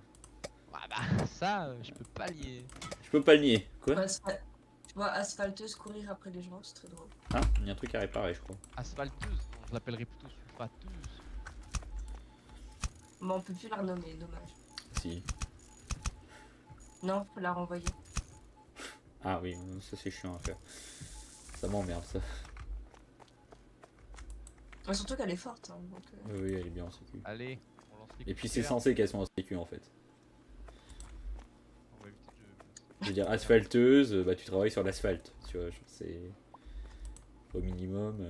Ah bah, ça, je peux pas lier.
Je peux pas le nier. Quoi?
Tu vois asphalteuse courir après les gens, c'est très drôle.
Ah, il y a un truc à réparer, je crois.
Asphalteuse, non, je l'appellerais plutôt sulfateuse.
Mais on peut plus la renommer, dommage.
Si.
Non, faut la renvoyer.
Ah oui, ça c'est chiant à faire. Ça m'emmerde ça.
Mais surtout qu'elle est forte. Hein, donc,
Oui, elle est bien en sécu.
Allez, on lance les
Et puis c'est
coups de
censé qu'elles soient en sécu en fait.
cœur. On va éviter de-
Je veux dire, asphalteuse, bah tu travailles sur l'asphalte. Tu vois, genre, c'est. Au minimum.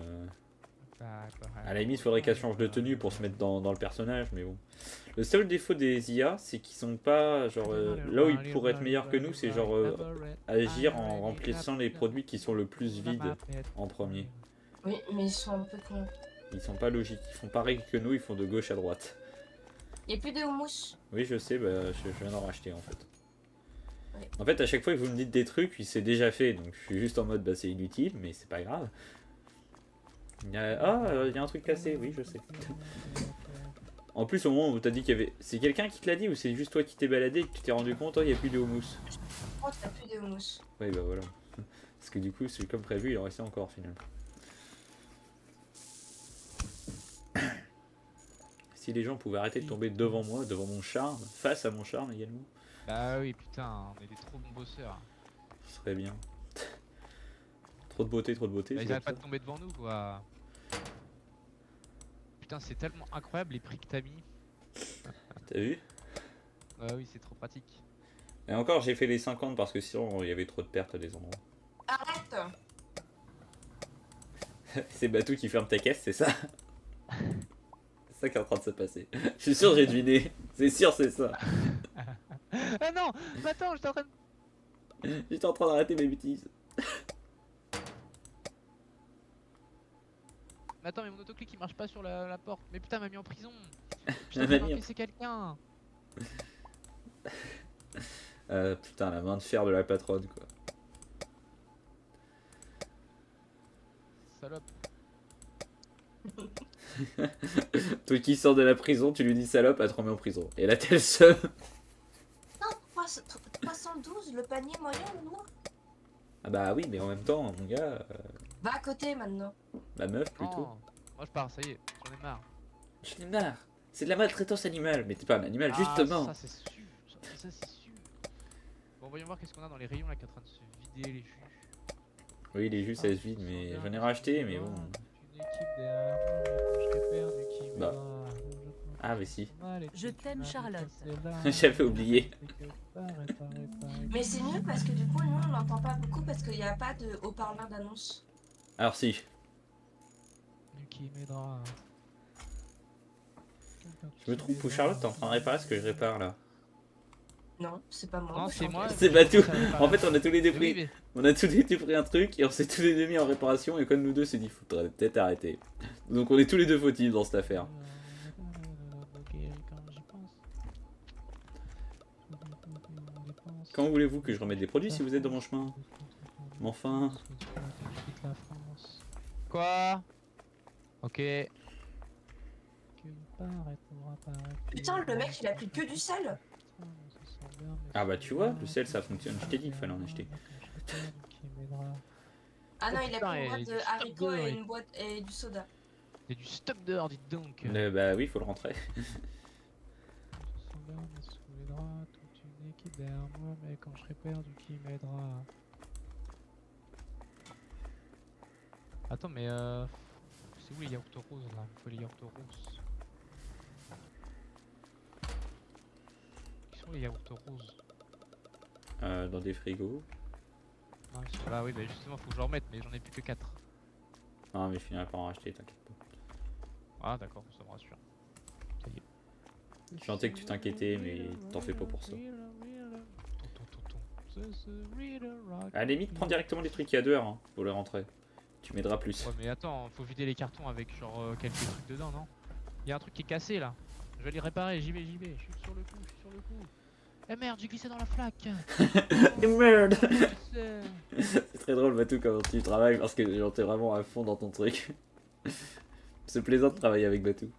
À la limite, il faudrait qu'elle change de tenue pour se mettre dans le personnage, mais bon. Le seul défaut des IA, c'est qu'ils sont pas. Genre, là où ils pourraient être meilleurs que nous, c'est genre agir en remplissant les produits qui sont le plus vides en premier.
Oui, mais ils sont un peu cons.
Ils sont pas logiques, ils font pareil que nous, ils font de gauche à droite.
Il n'y a plus de houmous.
Oui, je sais, bah, je viens d'en racheter en fait.
Ouais.
En fait, à chaque fois que vous me dites des trucs, il s'est déjà fait, donc je suis juste en mode bah c'est inutile, mais c'est pas grave. Ah, il y a un truc cassé, oui, je sais. En plus, au moment où t'as dit qu'il y avait. C'est quelqu'un qui te l'a dit ou c'est juste toi qui t'es baladé et que tu t'es rendu compte, oh, il n'y a plus de houmous.
Oh, t'as plus de mousse.
Ouais, bah voilà. Parce que du coup, c'est comme prévu, il en restait encore finalement. Si les gens pouvaient arrêter de tomber devant moi, devant mon charme, face à mon charme également,
Bah oui, putain, on est des trop bons bosseurs.
ce serait bien. Trop de beauté,
Bah,
c'est
ils
comme
arrêtent pas
ça.
de tomber devant nous, quoi. Putain, c'est tellement incroyable les prix que t'as mis.
T'as vu?
Ouais, oui, c'est trop pratique.
Et encore, j'ai fait les 50 parce que sinon, il y avait trop de pertes à des endroits.
Arrête.
C'est Batou qui ferme ta caisse, c'est ça? C'est ça qui est en train de se passer. Je suis sûr, j'ai deviné. C'est sûr, c'est ça.
Ah non, mais attends, j'étais en train de...
J'étais en train d'arrêter mes bêtises.
Mais attends, mais mon autoclic il marche pas sur la porte. Mais putain, elle m'a mis en prison.
Elle
Putain,
m'a
j'ai
mis en-
encaissé quelqu'un.
Putain, la main de fer de la patronne, quoi.
Salope.
Toi qui sors de la prison, tu lui dis salope, elle te remet en prison. Et là, t'es le seum.
Non, 312, le panier moyen, non?
Ah bah oui, mais en même temps, mon gars,
Va à côté maintenant.
la meuf plutôt.
Non. Moi je pars, ça y est, j'en ai marre.
J'en ai marre. C'est de la maltraitance animale. Mais t'es pas un animal,
Ah,
justement.
ça c'est sûr. Ça c'est sûr. Bon, voyons voir qu'est-ce qu'on a dans les rayons là qui est en train de se vider les jus.
Oui, les jus, ça se vide, mais j'en ai racheté, mais bon.
Une équipe derrière moi, mais quand je t'ai perdu, qui
Bah.
m'aidera.
Ah, mais si.
Je t'aime, Charlotte.
J'avais oublié.
Mais c'est mieux parce que du coup, nous, on n'entend pas beaucoup parce qu'il n'y a pas de haut-parleur d'annonce.
Alors si.
Qui m'aidera.
Je me trompe ou Charlotte, t'es en train de réparer ce que je répare là?
Non, c'est pas moi.
Non, c'est moi.
C'est Batou. En fait, on a tous les deux
Mais oui,
pris.
mais-
On a tous les deux pris un truc et on s'est tous les deux mis en réparation. Et comme nous deux s'est dit, faudrait peut-être arrêter. Donc on est tous les deux fautifs dans cette affaire. Quand voulez-vous que je remette des produits si vous êtes dans mon chemin? Mais enfin.
Quoi? Ok.
Putain, le mec, il a pris que du sel.
Ah bah tu vois, le sel ça fonctionne. Je t'ai dit qu'il fallait en acheter.
Ah non,
Oh,
il a
putain,
pris une
et
boîte
du
de
stock
haricots
dehors,
et
il-
une boîte et du soda.
Il y a du stock dehors, dites donc.
Bah oui, faut le rentrer.
Toute une équipe derrière moi, mais quand je serai perdu, qui m'aidera? Attends, mais c'est où les yaourts roses là? Il faut les yaourts roses. Qui sont les yaourts roses?
Dans des frigos.
Non, ils sont là, oui, bah justement, faut que je en remette, mais j'en ai plus que 4.
Non mais je finirai par en racheter, t'inquiète pas.
Ah, d'accord, ça me rassure. Ça y est.
Je sentais que tu t'inquiétais, mais t'en fais pas pour ça. À la limite, prends directement les trucs qu'il y a dehors hein, pour les rentrer. Tu m'aideras plus.
Ouais, mais attends, faut vider les cartons avec genre quelques trucs dedans, non? Il y a un truc qui est cassé là. Je vais les réparer, j'y vais. Je suis sur le coup, Eh merde, j'ai glissé dans la flaque.
Et merde.
C'est-
C'est très drôle Batou quand tu travailles parce que genre, t'es vraiment à fond dans ton truc. C'est plaisant de travailler avec Batou.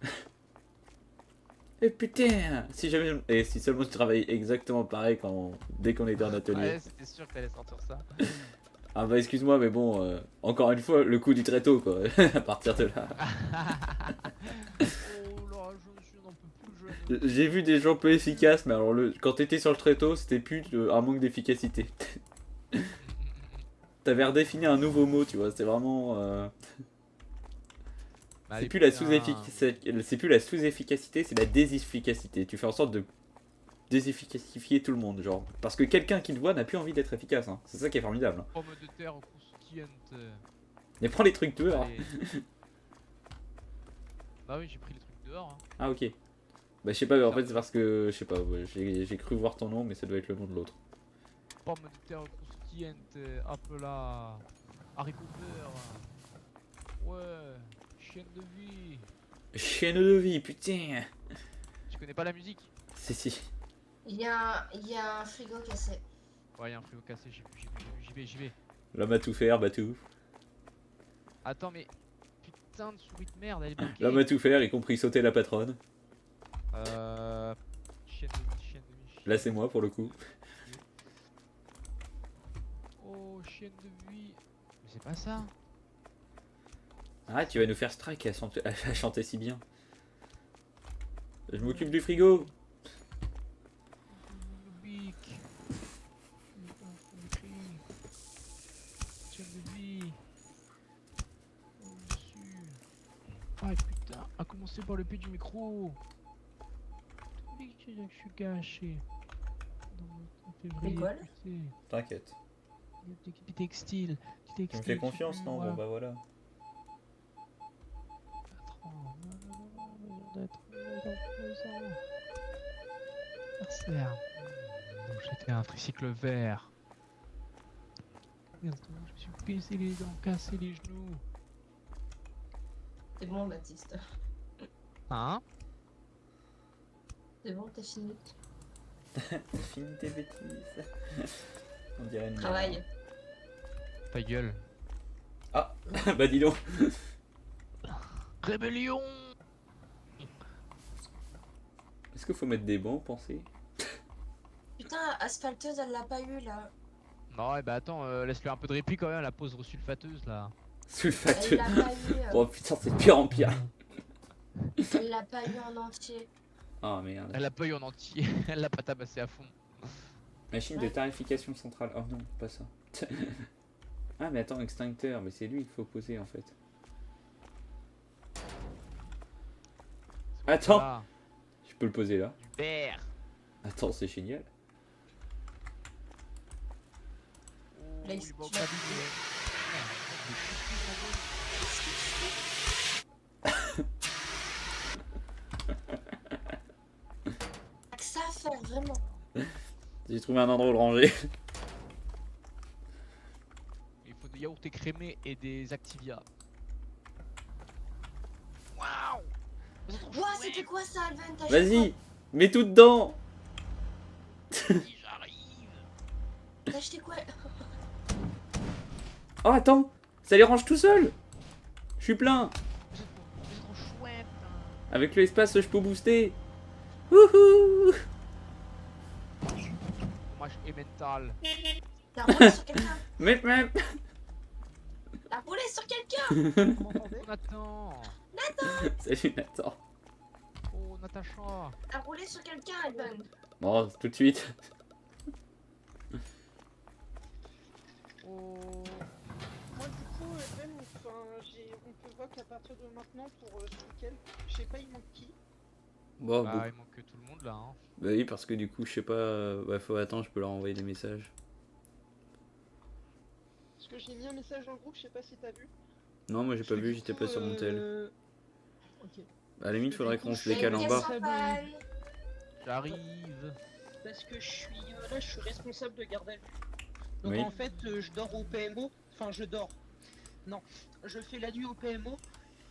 Et putain, si jamais et si seulement tu travaillais exactement pareil dès qu'on était en atelier.
Ouais, c'était sûr que t'allais sortir ça.
Ah bah excuse-moi mais bon, encore une fois le coup du tréteau quoi. À partir de là.
Oh là, je n'en peux plus, jeune.
J'ai vu des gens peu efficaces mais alors quand t'étais sur le tréteau c'était plus un manque d'efficacité. T'avais redéfini un nouveau mot tu vois, c'est vraiment.
Bah,
C'est
allez,
plus la
putain.
sous-efficacité, c'est plus la sous-efficacité, c'est la désefficacité. Tu fais en sorte de désefficacifier tout le monde, genre. Parce que quelqu'un qui te voit n'a plus envie d'être efficace, hein. C'est ça qui est formidable. Hein.
Pomme de terre croustillante.
Mais prends les trucs dehors.
Allez. Bah oui, j'ai pris les trucs dehors. Hein.
Ah ok. Bah je sais pas, en fait c'est parce que, je sais pas, ouais, j'ai cru voir ton nom mais ça doit être le nom de l'autre.
Pomme de terre croustillante, hop là. Haricot vert. Ouais, chienne de vie.
Chienne de vie, putain.
Tu connais pas la musique?
Si.
Il y a un frigo cassé.
Ouais, y'a un frigo cassé, j'y vais.
L'homme à tout faire, Batou.
Attends, mais. putain de souris de merde, elle est bloquée.
L'homme a tout faire, y compris sauter la patronne.
Chienne de vie, chienne de vie.
Là, c'est moi pour le coup.
Oh, chienne de vie. Mais c'est pas ça.
Ah, tu vas nous faire strike à chanter si bien. Je m'occupe du frigo.
Bic. Chienne de vie. Oh, dessus. Ah putain, à commencer par le pied du micro. Tous les que je suis caché. En février,
quoi, là
tu sais.
T'inquiète.
Petit textile.
Tu me fais confiance, non? Bon bah voilà.
Anniversaire. J'étais un tricycle vert. Bientôt, je me suis baissé les dents, cassé les genoux.
C'est bon, Baptiste.
Hein?
C'est bon, t'as fini.
Fini tes bêtises. On dirait une...
Travail.
Ta gueule.
Ah, bah dis donc.
Rébellion!
Est-ce qu'il faut mettre des bancs, pensez?
Putain, asphalteuse, elle l'a pas eu là.
Non, et bah attends, laisse-lui un peu de répit quand même, la pause resulfateuse là.
Elle
Sulfateux.
l'a pas eu.
Oh putain, c'est de pire en pire.
Elle l'a pas eu en entier.
Oh merde.
Elle l'a pas eu en entier, elle l'a pas tabassé à fond.
Machine de tarification centrale. Oh non, pas ça. Ah mais attends, extincteur, mais c'est lui qu'il faut poser en fait. Attends.
Voilà,
Je peux le poser là.
du vert.
Attends, c'est génial.
Oh,
Là,
il
tu
va au
l'as
cabinet.
T'as que ça à faire, vraiment.
J'ai trouvé un endroit où le ranger.
Il faut des yaourts écrémés et des Activia. Waouh!
Ouah, c'était quoi ça, Alven? T'as acheté
Vas-y, mets tout dedans.
J'arrive!
quoi T'as acheté quoi?
Oh attends, ça les range tout seul. Je suis plein.
Vous êtes trop chouette!
Avec l'espace, je peux booster. Wouhou.
Fromage emmental.
T'as roulé sur quelqu'un?
Mep.
T'as roulé sur quelqu'un?
Vous m'entendez?
Nathan!
Salut Nathan.
Oh, Natacha!
T'as roulé sur quelqu'un, Alven?
Bon, tout de suite.
Oh!
Moi du coup, même, enfin, on peut voir qu'à partir de maintenant pour ce week-end, je sais pas il manque qui.
Bon,
Bah, il manque que tout le monde là, hein.
Bah oui, parce que du coup, je sais pas. Ouais, faut attendre, je peux leur envoyer des messages.
Parce que j'ai mis un message dans le groupe, je sais pas si t'as vu.
Non, moi j'ai pas
Parce que
vu,
du
j'étais
coup,
pas sur mon tel.
Ok.
À la limite, faudrait qu'on se
Y'a
décale
une
en
caisse
bas.
en panne.
J'arrive!
Parce que je suis là, je suis responsable de garde à vue. Donc
Oui.
en fait, je dors au PMO. Enfin, je dors. Non, je fais la nuit au PMO.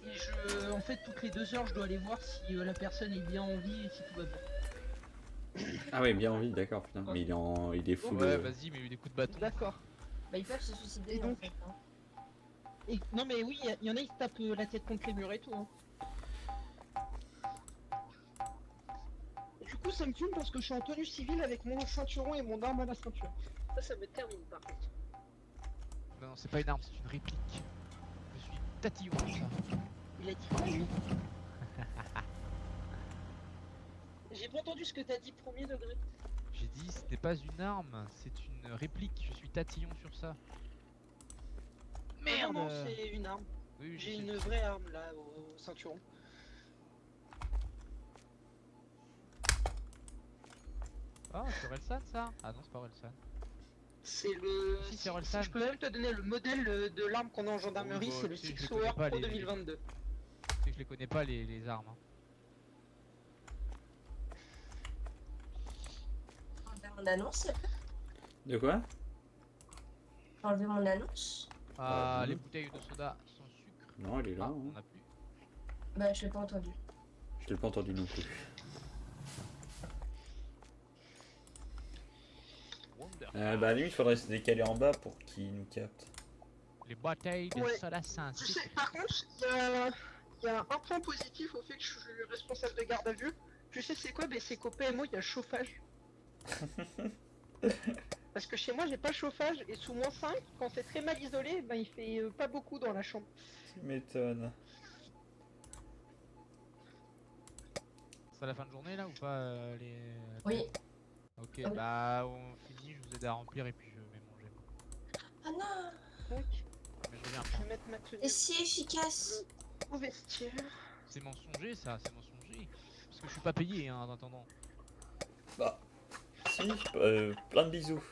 Et en fait, toutes les 2 heures, je dois aller voir si la personne est bien en vie et si tout va bien.
Ah ouais, bien envie, d'accord, putain. Mais il est full.
Ouais, vas-y, mais il y a eu des coups de bâton.
D'accord.
Bah, ils peuvent se suicider
Et donc
en fait. Hein.
Et, non mais oui, il y en a, ils se tapent la tête contre les murs et tout. Hein. Du coup, ça me fume parce que je suis en tenue civile avec mon ceinturon et mon arme à la ceinture. Ça me termine par contre.
Non, c'est pas une arme, c'est une réplique. Je suis tatillon pour ça.
Il a dit quoi lui? J'ai pas entendu ce que t'as dit, premier degré.
J'ai dit, ce n'est pas une arme, c'est une réplique. Je suis tatillon sur ça. Merde!
Non, non, c'est une arme.
Oui, je
J'ai
sais.
une vraie arme là au ceinturon.
Ah, c'est Orelsan ça? Ah non, c'est pas Orelsan.
C'est le.
Si, c'est Orelsan.
Je peux même te donner le modèle de l'arme qu'on a en gendarmerie,
Oui, bah,
c'est le
tu sais, je
Six
les connais
Hour
pas,
Pro
les-
2022.
C'est que je les connais pas les armes. Hein.
Enlever mon annonce.
De quoi?
Enlever mon annonce.
Ah,
bon.
les bouteilles de soda sans sucre.
Non, elle est là.
Ah,
hein.
on a plus.
Bah, je l'ai pas entendu.
Je t'ai pas entendu non plus.
Wonder.
Bah à la limite, faudrait se décaler en bas pour qu'ils nous captent.
Les bouteilles de
Ouais.
soda
Tu
Saint-Cyr.
sais, par contre, il y a un point positif au fait que je suis le responsable de garde à vue. Tu sais c'est quoi? Ben, c'est qu'au PMO il y a le chauffage. Parce que chez moi j'ai pas le chauffage et sous -5, quand c'est très mal isolé, ben il fait pas beaucoup dans la chambre.
Tu m'étonnes.
C'est à la fin de journée là ou pas
Oui.
Ok,
Ah oui.
bah on finit, je vous aide à remplir et puis je vais manger.
Ah non,
Tac,
Mais je reviens
je
après.
vais mettre ma tenue
et si efficace.
au vestiaire.
C'est mensonger ça, c'est mensonger. Parce que je suis pas payé hein, en attendant.
Bah, si, plein de bisous.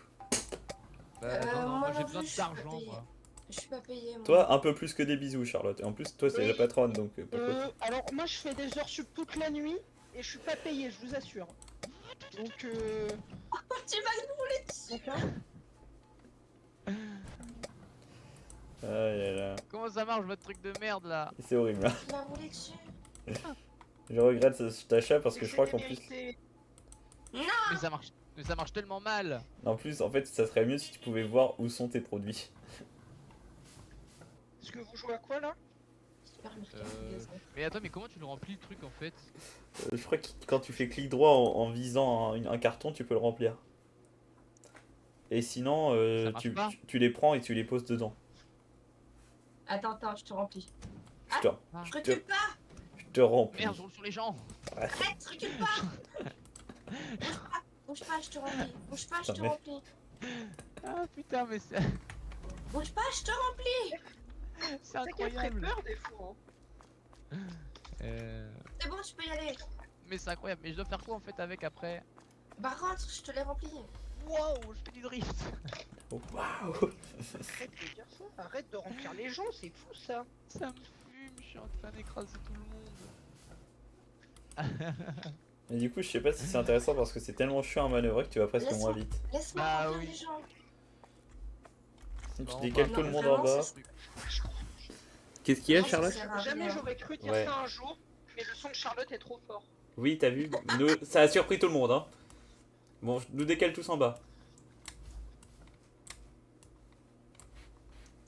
Bah non, non,
moi
moi j'ai
non
besoin
plus, je suis pas
d'argent
payée.
moi.
Je suis pas payée, moi.
Toi, un peu plus que des bisous, Charlotte. Et en plus, toi, c'est la
Oui.
patronne, donc pourquoi
Alors moi je fais des heures sup toute la nuit et je suis pas payé, je vous assure. Donc
Tu vas nous rouler dessus.
donc, hein,
Ah là là,
Comment ça marche votre truc de merde là?
c'est horrible. Hein.
Tu vas rouler dessus.
Je regrette cet achat parce que je crois qu'en plus,
mérité.
Mais ça marche tellement mal.
en plus, en fait, ça serait mieux si tu pouvais voir où sont tes produits.
Est-ce que vous jouez à quoi là?
Super mercado,
Euh,
les enfants.
Mais attends, mais comment tu le remplis le truc en fait?
Je crois que quand tu fais clic droit en visant un carton, tu peux le remplir. Et sinon,
Ça marche pas.
tu les prends et tu les poses dedans.
Attends, je te remplis.
Je te,
Ah,
Je recule pas.
je te remplis.
merde, je roule sur les gens.
Arrête, recule pas. Bouge pas, je te remplis. Bouge pas, je te
Putain, mais-
remplis.
Ah putain, mais c'est
Bouge pas, je te remplis.
c'est
C'est qu'elle ferait
incroyable.
peur des fois. Hein.
C'est bon, tu peux y aller.
Mais c'est incroyable. Mais je dois faire quoi en fait avec après?
Bah rentre, je te l'ai rempli.
Wow, je fais du drift.
Oh, waouh.
Arrête de dire ça, arrête de remplir les gens, c'est fou ça.
Ça me fume, je suis en train d'écraser tout le monde.
Mais du coup, je sais pas si c'est intéressant parce que c'est tellement chiant à manœuvrer que tu vas presque
Laisse-moi.
moins vite.
Laisse-moi
Bah
remplir
oui.
les gens.
Si tu
Bon,
décales
bah,
tout le
non,
monde
vraiment,
en bas.
c'est-
Qu'est-ce qu'il y a,
Non, ça
Charlotte?
sert à
Jamais
rien.
j'aurais cru dire
Ouais.
ça un jour, mais le son de Charlotte est trop fort.
Oui, t'as vu? Ça a surpris tout le monde, hein. Bon, je nous décale tous en bas.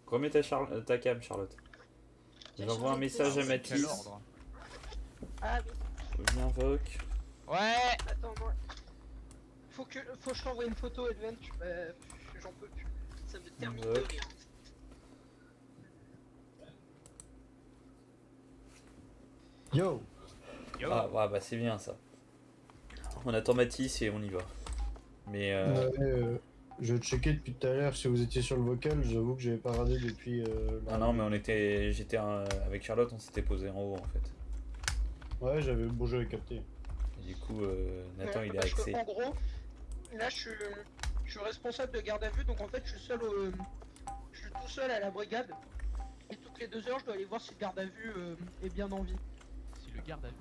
Remets ta cam, Charlotte.
J'ai
J'envoie un
changé de
message à
position.
Quel
Mathis.
ordre?
Ah oui,
Viens, Voc.
Ouais.
attends, moi. Faut que je t'envoie une photo, Edwin, j'en peux plus. Ça me termine de
Voc.
rire.
Yo.
Yo.
Ah, ouais, bah c'est bien ça. On attend Mathis et on y va. Mais
Je checkais depuis tout à l'heure si vous étiez sur le vocal, j'avoue que j'avais pas regardé depuis
ah non, mais j'étais avec Charlotte, on s'était posé en haut en fait.
Ouais, j'avais capté.
Et du coup, Nathan
Ouais,
il est
parce que,
axé.
en gros, là je suis responsable de garde à vue, donc en fait je suis je suis tout seul à la brigade. Et toutes les 2 heures je dois aller voir si le garde à vue est bien en vie.
Si le garde à vue.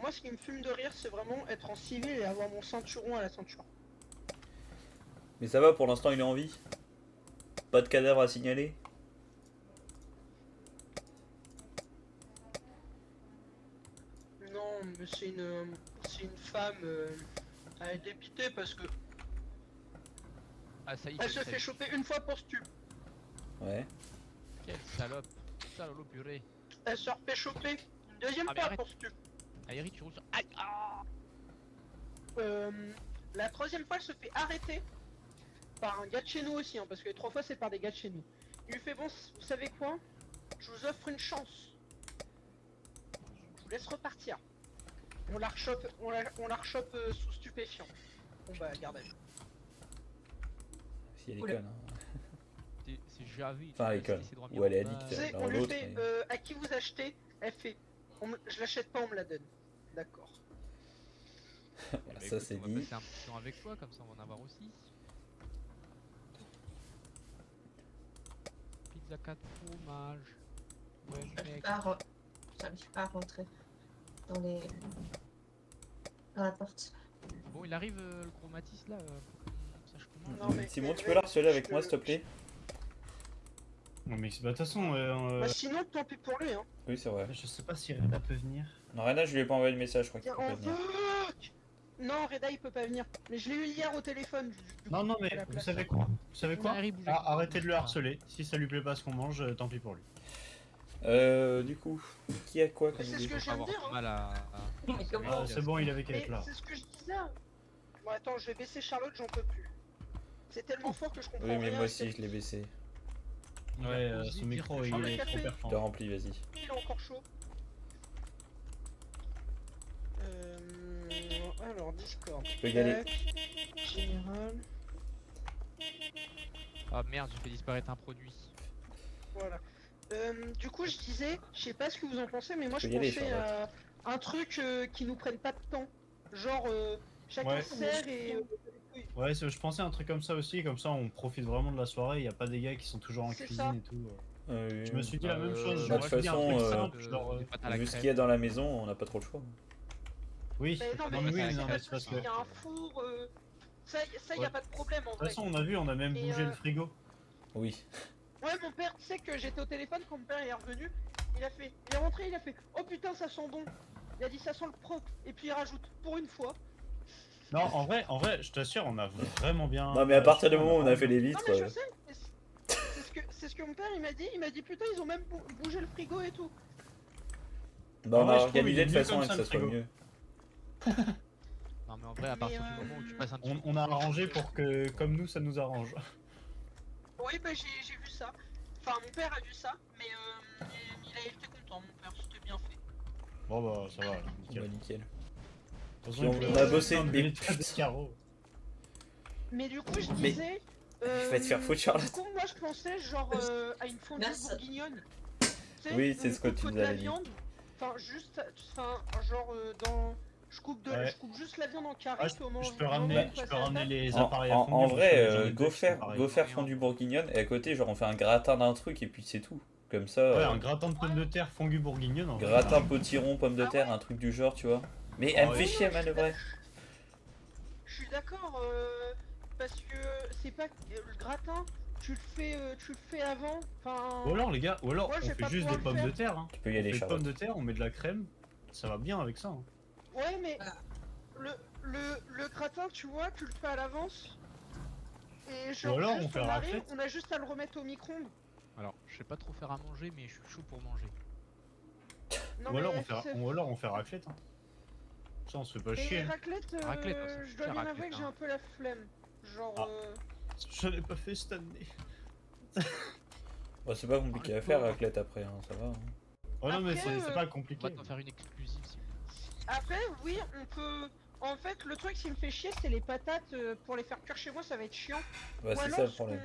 Moi ce qui me fume de rire c'est vraiment être en civil et avoir mon ceinturon à la ceinture.
Mais ça va, pour l'instant il est en vie. Pas de cadavre à signaler.
Non mais c'est une femme, elle est dépitée parce que
Ah ça y est.
elle se fait choper une fois pour stup.
Ouais.
Quelle salope. Salope purée.
Elle se refait choper une deuxième
Ah, mais
fois
arrête.
pour stup.
Aïe, tu roules sur. Aïe. Ah.
La troisième fois, elle se fait arrêter par un gars de chez nous aussi, hein, parce que les 3 fois, c'est par des gars de chez nous. Il lui fait bon, vous savez quoi? Je vous offre une chance. Je vous laisse repartir. On la rechoppe, sous stupéfiant. Bon bah, garde à vue.
Si elle est
Oula.
conne. Hein.
C'est Javi.
Enfin, elle est conne. Ou elle est addicte.
Tu sais,
l'un
on
ou
lui
l'autre,
fait
mais-
à qui vous achetez? Elle fait je l'achète pas, on me la donne. D'accord.
Voilà, ça c'est
On va
dit.
passer un petit temps avec toi, comme ça on va en avoir aussi. Pizza 4 fromage. Ouais, mec.
J'arrive pas à rentrer dans les... dans la porte.
Bon, il arrive le chromatis là. Ça, je commence.
Non, mais-
Simon, tu peux la harceler avec moi s'il te plaît?
Non mais bah, de toute façon,
Bah, sinon, tant pis pour lui, hein.
Oui, c'est vrai.
je sais pas si Reda peut venir.
Non, Rena, je lui ai pas envoyé le message, je crois qu'il
Tiens,
peut pas
on
venir.
vote. Non, Reda il peut pas venir. Mais je l'ai eu hier au téléphone.
Non, non, mais
à la
vous
place.
savez quoi? Vous savez quoi?
Harry, bougez.
Arrêtez de le harceler. Si ça lui plaît pas ce qu'on mange, tant pis pour lui.
Du coup, qui a quoi comme
Mais c'est ce
idée?
que je viens de
Avoir
dire.
du
Hein.
mal à.
Mais comment
Ah, c'est bon, il avait qu'à
Mais
être là.
c'est ce que je disais. Hein. Bon, attends, je vais baisser Charlotte, j'en peux plus. C'est tellement fort que je comprends
Oui, mais
rien.
moi aussi, je l'ai baissé.
Il a
Ouais,
osé
son
dire
micro,
que
il
Charles
est
Café.
trop
Je te
performant.
remplis, vas-y.
Il est encore chaud. Alors, Discord.
peux y aller.
Tac, Général.
Ah merde, j'ai fait disparaître un produit.
Voilà. Du coup, je disais, je sais pas ce que vous en pensez, mais moi
Tu
je
peux y aller,
pensais à un truc qui nous prenne pas de temps. Genre, chacun
Ouais.
sert et.
Ouais, je pensais à un truc comme ça aussi, comme ça on profite vraiment de la soirée, il a pas des gars qui sont toujours en
C'est
cuisine
ça.
et tout.
Oui.
Je me suis dit la même chose,
bah, de
j'aurais
toute
dit un
façon,
truc simple, genre...
des pâtes à la
Vu ce
crème.
qu'il y a dans la maison, on n'a pas trop le choix.
Oui,
Mais non,
non
mais,
mais oui,
c'est
non
pas
mais
de
c'est parce
souci,
que...
il y a un four. Ça, y
Ouais.
a pas de problème en
De toute
vrai.
façon on a vu, on a même
Et,
bougé le frigo.
Oui.
Ouais, mon père, tu sais que j'étais au téléphone quand mon père est revenu. Il est rentré, il a fait oh putain, ça sent bon. Il a dit ça sent le propre. Et puis il rajoute pour une fois.
Non, en vrai, je t'assure, on a vraiment bien...
Non, mais à partir du
acheté,
moment où on a fait les
Non,
vitres.
mais je sais. mais c'est ce que mon père il m'a dit. Il m'a dit putain, ils ont même bougé le frigo et tout.
Bah, on
Ouais,
a
je trouve
organisé
il
de
est mieux
façon
comme
à que
ça,
ça
le
soit
frigo.
mieux.
Non mais en vrai, à
Mais,
partir du moment où tu passes un petit
On a arrangé pour que, comme nous, ça nous arrange.
Oui, bah j'ai vu ça. Enfin, mon père a vu ça, mais il a été content, mon père, c'était bien fait.
Bon bah ça va, là,
Bah,
nickel.
nickel.
De toute
Puis on
façon,
a bossé
on
des
des carreaux.
Mais du coup, je
Mais-
disais.
va te faire foutre, Charlotte.
Du coup, moi je pensais genre à une fondue
Merci.
bourguignonne. Tu sais,
Oui, c'est
on
ce que
coupe
tu
de
nous
la
avais dit.
viande. Enfin, juste. Enfin, genre dans.
Ouais.
Je coupe juste la viande en carré.
Ah,
puis au moment-
je peux
au moment
ramener,
où on
je
passe
peux
à la
ramener
table-
les
En,
appareils à
en-
fondue.
en
moi, je
vrai,
fais les gens
go
qui sont
faire,
pareils.
go faire fondue bourguignonne et à côté, genre on fait un gratin d'un truc et puis c'est tout. Comme ça,
Ouais, un gratin de pommes de terre fondue bourguignonne. en vrai.
gratin potiron pomme de
Ah
terre,
ouais.
un truc du genre, tu vois. Mais
Ah
elle me
ouais.
fait
Oui,
chier à
non, je suis
manœuvrer.
Je suis d'accord, parce que c'est pas le gratin, tu le fais avant. Enfin.
Ou alors les gars, ou alors
Moi,
on
je vais
fait
pas
juste
pouvoir
des
le
pommes
faire.
de terre. Hein.
Tu peux y
On
aller,
fait
Charlotte.
pommes de terre, on met de la crème, ça va bien avec ça. Hein.
Ouais, mais le gratin, tu vois, tu le fais à l'avance. Et genre,
Ou alors,
juste
on fait
on
la
arrive,
raclette.
on a juste à le remettre au micro-ondes.
Alors, je sais pas trop faire à manger, mais je suis chaud pour manger.
Non,
Ou alors
mais
on fait raclette. Hein. Ça on se fait pas
mais
chier.
raclette,
Raclette, ça
je
fait
dois bien
raclette,
avouer que j'ai
hein.
un peu la flemme. Genre,
Ah. Je l'ai pas fait cette année.
Bah, c'est pas compliqué à faire, raclette après, hein, ça va. Hein.
Oh non mais
Après,
c'est pas
On va
compliqué.
t'en faire une exclusive si vous
après, oui, on peut. En fait, le truc qui me fait chier, c'est les patates. Pour les faire cuire chez moi, ça va être chiant.
Bah, c'est ça le problème.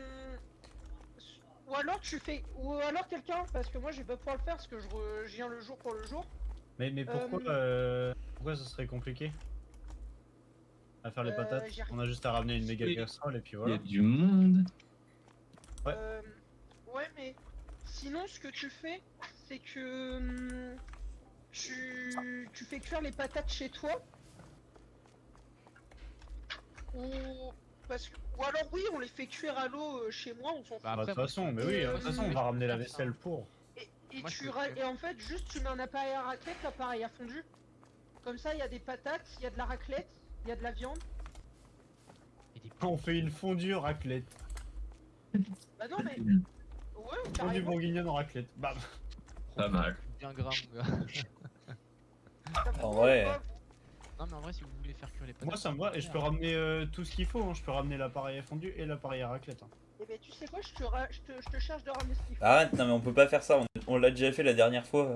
Ou alors tu fais. Ou alors quelqu'un, parce que moi je vais pas pouvoir le faire parce que je viens le jour pour le jour.
Mais pourquoi ça serait compliqué à faire les patates?
j'y arrive.
On a juste à ramener une méga
Oui.
casserole et puis
Il y
voilà.
a du monde.
Ouais.
Ouais, mais sinon, ce que tu fais, c'est que tu fais cuire les patates chez toi. Ou ou alors oui, on les fait cuire à l'eau chez moi, on s'en fout.
Bah,
Bah, de toute
moi,
façon, mais
je-
oui, de
euh,
toute façon on va ramener la vaisselle pour.
Et
Moi, je peux le faire.
et en fait, juste tu mets un appareil à raclette, l'appareil à fondu. Comme ça, il y a des patates, il y a de la raclette, il y a de la viande.
Et des
On fait une fondue raclette.
Bah non, mais. Ouais,
Fondue
carrément.
bourguignonne en raclette. Bam.
Pas mal.
bien gras, mon gars.
En vrai.
Non, mais en vrai, si vous voulez faire cuire les patates.
Moi ça me va et je peux ramener tout ce qu'il faut. Hein. Je peux ramener l'appareil à fondue et l'appareil à raclette. Hein.
Et ben tu sais quoi, je te charge de ramener ce qu'il faut.
Arrête, non mais on peut pas faire ça, on l'a déjà fait la dernière fois.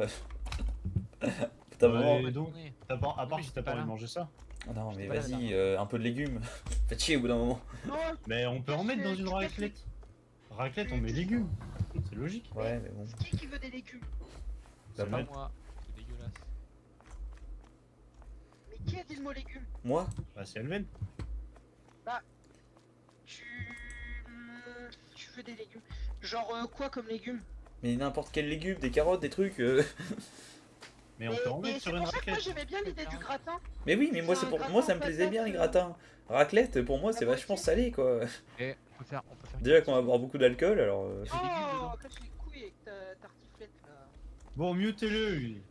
T'as
Ouais.
vraiment...
Et donc, à part
mais
si
j'étais
t'as pas
pas
envie de
là.
manger ça.
Ah non mais
J'étais pas là,
vas-y,
là.
un peu de légumes. Faites chier au bout d'un moment.
Non,
Mais on peut en mettre dans une
tu casses
raclette. Raclette on met légumes. C'est logique.
Ouais mais bon.
qui veut des légumes?
Ça
Pas
met-
moi, c'est dégueulasse.
Mais qui a dit le mot légumes?
Moi
Bah c'est Elven.
Tu. Tu veux des légumes. Genre quoi comme légumes?
Mais n'importe quel légume, des carottes, des trucs.
Mais on peut en mettre
c'est
sur une
pour ça que moi
raclette.
j'aimais bien l'idée du gratin.
Mais oui, mais moi
C'est
c'est
un
pour
gratin
moi ça me
de
plaisait bien les
patates,
gratins. Raclette pour moi
Ah,
c'est
moi
vachement
aussi.
salé quoi.
Et on peut faire une
Déjà qu'on va
petite-
boire beaucoup d'alcool alors.
Des légumes
Oh,
dedans.
casse les couilles avec ta tartiflette là.
Bon mutez-le lui.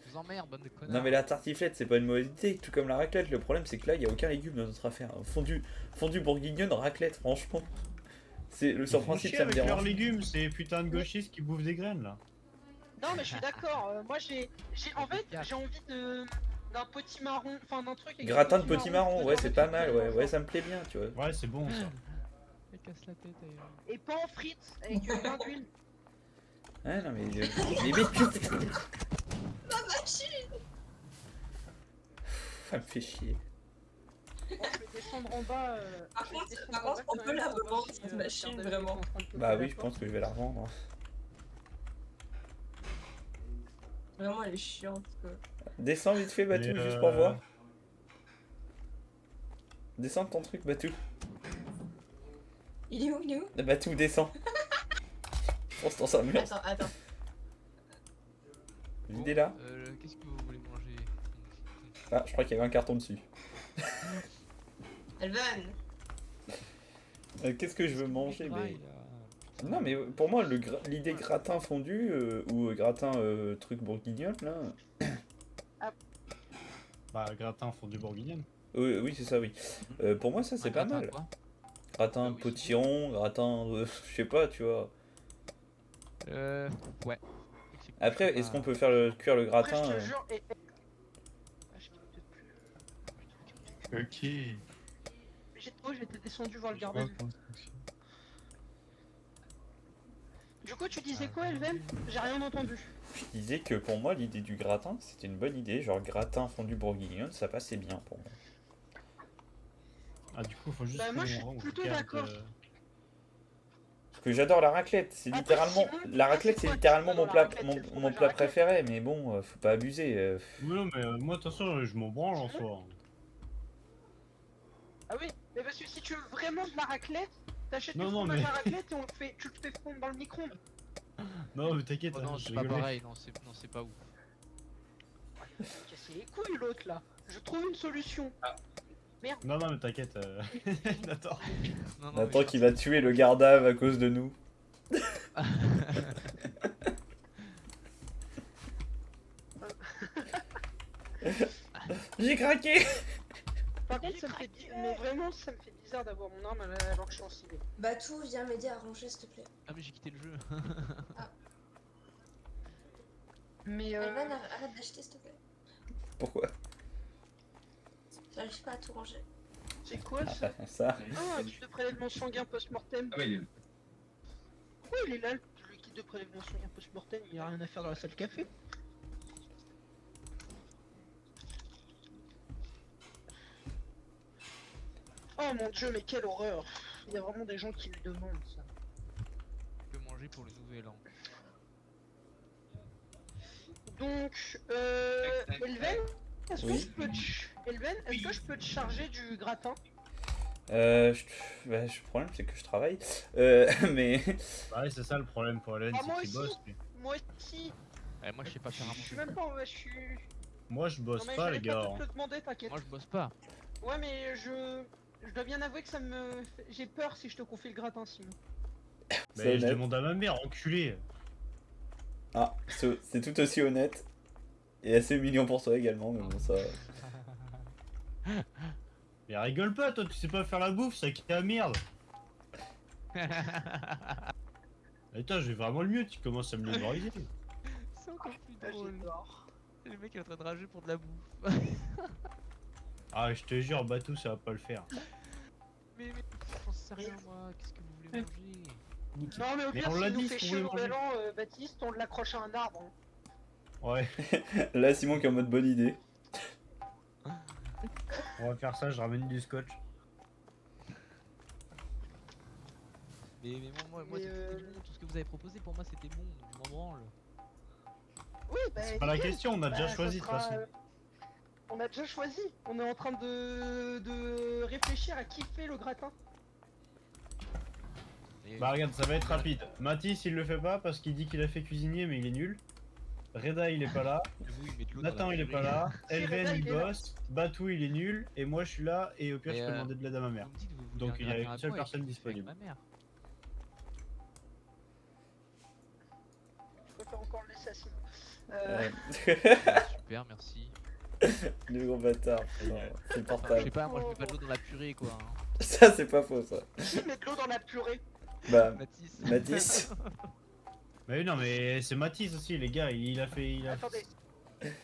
Vous vous emmerde, bande de connards.
Non mais la tartiflette c'est pas une mauvaise idée, tout comme la raclette. Le problème c'est que là il y a aucun légume dans notre affaire. Fondue bourguignonne, raclette, franchement. C'est le
Ils
sur
font
principe
chier
ça me
avec leurs
dérange.
légumes, ces putains de gauchistes qui bouffent des graines là.
Non, mais je suis d'accord. Moi, en fait, j'ai envie d'un potimarron, enfin d'un truc avec
Gratin de
du
petit marron, ouais
dedans
c'est
avec
pas
du
mal,
potimarron,
ouais,
genre.
ouais ça me plaît bien, tu vois.
Ouais, c'est bon ça.
Elle casse la tête ailleurs.
Et pas en frites, avec du pain d'huile.
Ah non mais... mais putain, ça me fait chier.
Bon, je vais descendre en bas.
Par
je vais
contre,
descendre
par
en
contre,
bas
on
quand
peut
même
la
pour voir
revendre,
si,
cette machine,
Pierre David
vraiment.
est en train de toquer
Bah
à
oui
la
je
porte.
pense que je vais la revendre.
Vraiment, elle est chiante, quoi.
Descends vite fait Batou,
Et,
juste pour voir. Descends de ton truc Batou.
Il est où, il est où?
Batou descends. Fonce dans sa mur.
Attends.
L'idée là.
Qu'est-ce que vous voulez manger?
Ah je crois qu'il y avait un carton dessus.
Elven!
Qu'est-ce que je veux manger mais...
Graille, là.
Non mais pour moi l'idée gratin fondu ou gratin truc bourguignon là.
Bah, gratin fondu bourguignonne.
Oui c'est ça oui. Pour moi ça c'est
Un
pas
gratin,
mal.
quoi.
Gratin
Ah oui, c'est
potiron, gratin je sais pas tu vois.
Ouais.
Après est-ce qu'on peut faire cuire le
Après,
gratin
je te jure. Ah, je t'écoute plus.
Ok.
J'étais descendu voir le gardien. Du coup, tu disais quoi, Elven? J'ai rien entendu.
Je disais que pour moi l'idée du gratin c'était une bonne idée, genre gratin fondu bourguignon ça passait bien pour moi.
Ah, du coup, faut juste.
Bah, moi,
qu'on
je suis
on
plutôt
regarde,
d'accord.
Parce que j'adore la raclette, c'est
Après,
littéralement
Simon,
la
toi,
raclette
c'est
c'est
quoi
littéralement
qui
mon
veut
plat
la raclette, c'est le
mon
fromage à
plat
raclette.
préféré mais bon faut pas abuser.
Oui, non, mais moi, de toute façon, je m'en branle en soi.
Ah oui, mais parce que si tu veux vraiment de la raclette, t'achètes du
Non, non,
fromage
mais-
à raclette et tu le fais fondre dans le micro-ondes.
Non, mais t'inquiète,
Oh
hein,
non,
je
c'est pas
rigolais.
pareil, non, c'est pas ouf.
Casser les couilles l'autre là. Je trouve une solution.
Non, non, mais t'inquiète. Attends.
Non, non,
Nathan
mais
qui va tuer le gardave à cause de nous. J'ai craqué.
Par contre, mais vraiment, ça me fait bizarre d'avoir mon arme alors que je suis en civil.
Batou, viens m'aider à ranger, s'il te plaît.
Ah, mais j'ai quitté le jeu.
Mais
Elven, arrête d'acheter, s'il te plaît.
Pourquoi?
J'arrive pas à tout ranger.
c'est quoi ça?
Ça.
Ah, un kit de prélèvement sanguin post-mortem.
Ah oui,
Pourquoi il est là, le kit de prélèvement sanguin post-mortem? Il y a rien à faire dans la salle café. Oh mon dieu, mais quelle horreur! Il y a vraiment des gens qui le demandent ça.
Je peux manger pour le nouvel an.
Donc, Elven, est-ce que
Oui.
je peux Elven, est-ce que je peux te charger du gratin?
Bah, le problème c'est que je travaille. Mais
Bah, ouais, c'est ça le problème pour Hélène,
Ah,
c'est
moi
qu'il
aussi.
bosse. lui.
Moi aussi.
Moi, je sais pas faire à
Je suis
manger.
même pas, je suis.
Moi, je bosse
Non mais
pas,
j'allais
les gars.
pas te le demander, t'inquiète.
Moi, je bosse pas.
Ouais, mais je dois bien avouer que j'ai peur si je te confie le gratin, Simon.
c'est
Mais je
honnête.
demande à ma mère, enculé.
Ah, c'est tout aussi honnête. Et assez mignon pour toi également, mais bon ça.
Mais rigole pas, toi, tu sais pas faire la bouffe, ça qui est la merde. Attends, je vais vraiment le mieux, tu commences à me le valoriser.
C'est encore plus
Ah,
drôle.
j'adore.
Le mec est en train de rager pour de la bouffe.
Ah, je te jure, Batou, ça va pas le faire.
Mais j'en sais rien, moi. Qu'est-ce que vous voulez manger?
Non, mais au
Mais
pire,
on l'a
s'il nous
dit,
fait
ce qu'on
chier le
voulait
nouvel an, Baptiste, on l'accroche à un arbre. Hein.
Ouais,
Là Simon qui est en mode bonne idée.
on va faire ça, je ramène du scotch.
Mais moi,
Mais,
c'était bon. Tout ce que vous avez proposé pour moi, c'était bon. Donc je m'en branle.
Oui, bah.
C'est pas la
nickel.
question, on a déjà
Bah, ça
choisi de toute
sera,
façon.
On a déjà choisi. On est en train de réfléchir à qui fait le gratin.
Et-
Bah regarde, ça va être rapide. Mathis il le fait pas parce qu'il dit qu'il a fait cuisinier mais il est nul. Reda il est pas là.
Vous, il met de l'eau dans
Nathan
la
il est
purée.
pas là.
Si,
Elven
Reda,
il
il est là.
bosse. Batou il est nul. Et moi je suis là et au pire
Et,
je peux demander de l'aide à ma mère.
Vous me dites, vous voulez
Donc,
un
il y a
gratin
une
à
seule
quoi, et
personne
je le fais avec
disponible.
ma mère.
Je préfère encore le laisser à Simon.
Super, merci.
Le gros bâtard. Non, c'est
Enfin, je
portable.
sais pas, moi je mets pas de l'eau dans la purée quoi. Hein.
Ça, c'est pas faux, ça.
Qui met de l'eau dans la purée?
Bah,
Mathis.
Mathis.
Bah oui, non, mais c'est Mathis aussi, les gars.
Attendez,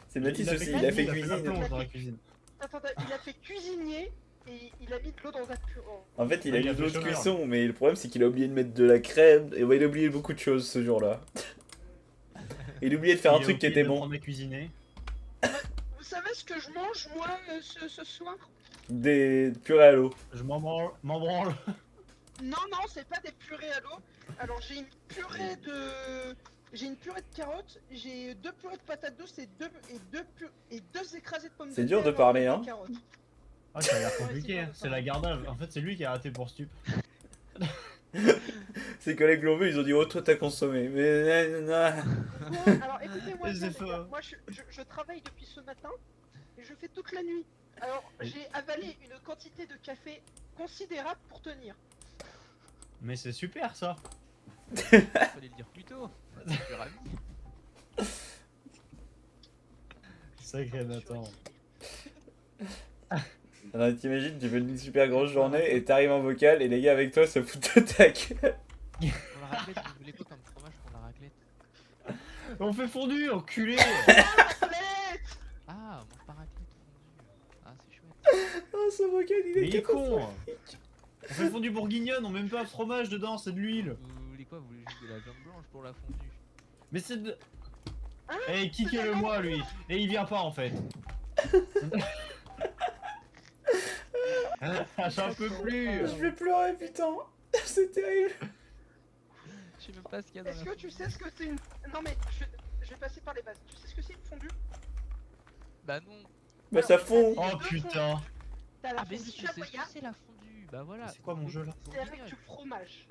C'est Mathis
il a
aussi,
fait
il a fait
la
cuisine.
plonge dans la cuisine.
attendez, il a fait cuisinier et il a mis de l'eau dans la purée.
En fait, il
Ouais,
a
il a
mis de
fait
l'eau de
chômeur.
cuisson, mais le problème, c'est qu'il a oublié de mettre de la crème. Et ouais, il a oublié beaucoup de choses ce jour-là. Il a oublié de faire un
Il a
truc qui
oublié
était bon.
d'apprendre à cuisiner.
Vous savez ce que je mange moi ce soir?
Des purées à l'eau.
Je m'en branle.
Non, non, c'est pas des purées à l'eau. Alors j'ai une purée de... J'ai une purée de carottes, j'ai 2 purées de patates douces et deux écrasées de pommes de terre.
C'est dur de parler,
avec
hein.
des carottes.
Ah, ça a l'air
Ouais,
compliqué.
c'est
Hein.
bon,
C'est la gardage. En fait, c'est lui qui a raté pour stup.
Ses collègues l'ont vu, ils ont dit, oh, toi, t'as consommé. Mais,
Bon, alors écoutez-moi
Les
bien, les
efforts.
gars. Moi je travaille depuis ce matin et je fais toute la nuit. Alors j'ai avalé une quantité de café considérable pour tenir.
Mais c'est super ça.
Fallait le dire plus tôt. Je suis ravi.
Sacré Nathan.
alors, t'imagines, tu fais une super grosse journée et t'arrives en vocal et les gars avec toi se foutent de ta gueule.
Pour la raclette, vous voulez quoi comme fromage pour la raclette?
On fait fondu, enculé.
Arlette
Ah, on mange pas raclette fondue. Ah, c'est chouette.
Oh, ce vocal, il
Mais
est
il est con.
catastrophique.
On fait fondu bourguignonne, on met même pas de fromage dedans, c'est de l'huile.
Vous voulez quoi? Vous voulez juste de la viande blanche pour la fondue?
Mais c'est de...
Hein?
Eh, kickez-le moi lui. Et il vient pas en fait. J'en peux plus.
Je vais pleurer, putain. C'est terrible.
Je sais même pas ce qu'il y a dans
Est-ce
la
que tu sais ce que c'est une... Non mais je vais passer par les bases. Tu sais ce que c'est une fondue?
Bah non.
Bah, ça fond.
Oh putain.
T'as la
Ah, mais
fondue
si, je sais ce que
savoyarde,
c'est la fondue. Bah voilà.
C'est quoi mon jeu là?
c'est avec du fromage.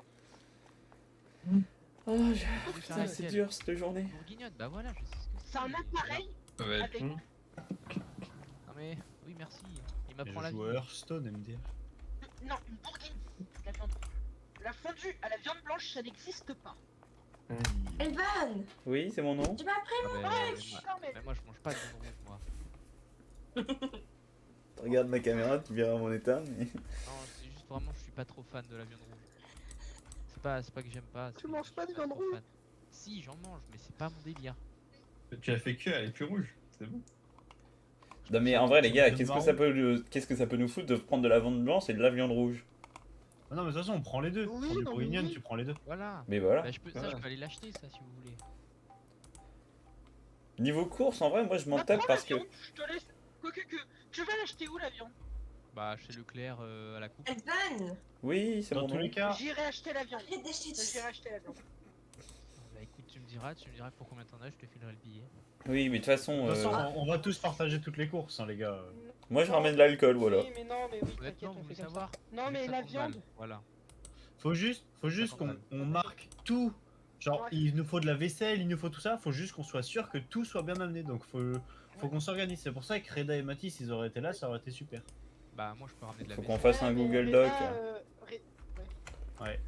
Oh,
Faut
putain,
faire
c'est
laquelle?
dur cette journée.
Bourguignonne, bah voilà, je sais ce que c'est.
C'est un appareil
Ouais.
avec...
Hmm.
Non mais, oui merci. Il
Je
m'apprend la
joue
vie.
à Hearthstone MDR.
Non, une bourguigne. La viande. La fondue à la viande blanche, ça n'existe pas.
Elvan,
Oui, c'est mon nom.
tu m'as pris.
Ah, mais,
Non mais...
mais moi je mange pas de viande rouge moi.
Regarde ma caméra, tu verras mon état. Mais...
Non, c'est juste vraiment je suis pas trop fan de la viande rouge. C'est pas que j'aime pas.
Tu
c'est
manges
que je
pas
suis
de viande
trop
rouge?
fan. Si, j'en mange, mais c'est pas mon délire.
Tu as fait que, elle est plus rouge, c'est bon.
Non, mais en vrai, les gars,
C'est
qu'est-ce que
marrant.
qu'est-ce que ça peut nous foutre de prendre de la viande blanche et de la viande rouge?
Ah non mais de toute façon on prend les deux.
Oui,
Prends du
non, mais
bourguignonne,
oui.
tu prends les deux.
Voilà.
Mais voilà.
Bah, ça, je
Voilà.
peux aller l'acheter ça si vous voulez.
Niveau course, en vrai, moi je m'en
Bah,
tape
prends
parce
la
que.
viande, je te laisse... Que... Tu vas l'acheter où la viande?
Bah chez Leclerc à la coupe.
Elvan,
Oui, c'est
Dans
mon
tous
nom.
les cas,
J'irai acheter la viande.
arrête d'acheter tout
J'irai
ça.
acheter la viande.
Bah écoute, tu me diras pour combien t'en as, je te filerai le billet.
Oui, mais de toute façon,
de toute façon, on va tous partager toutes les courses, hein, les gars.
moi je ramène de l'alcool, voilà.
Oui, mais non, mais oui, t'inquiète,
Honnêtement,
on
vous
fait
voulez
comme ça.
savoir?
Non, mais la
50 balles,
viande...
Voilà.
Faut juste
50
qu'on
balles.
on marque tout. Genre,
Ouais.
il nous faut de la vaisselle, il nous faut tout ça. Faut juste qu'on soit sûr que tout soit bien amené. Donc, faut qu'on s'organise. C'est pour ça que Reda et Mathis, ils auraient été là, ça aurait été super.
Bah moi je peux ramener de la
Faut
vaisselle.
qu'on fasse un
Ouais, mais
Google
là,
Doc.
ouais.
Ouais.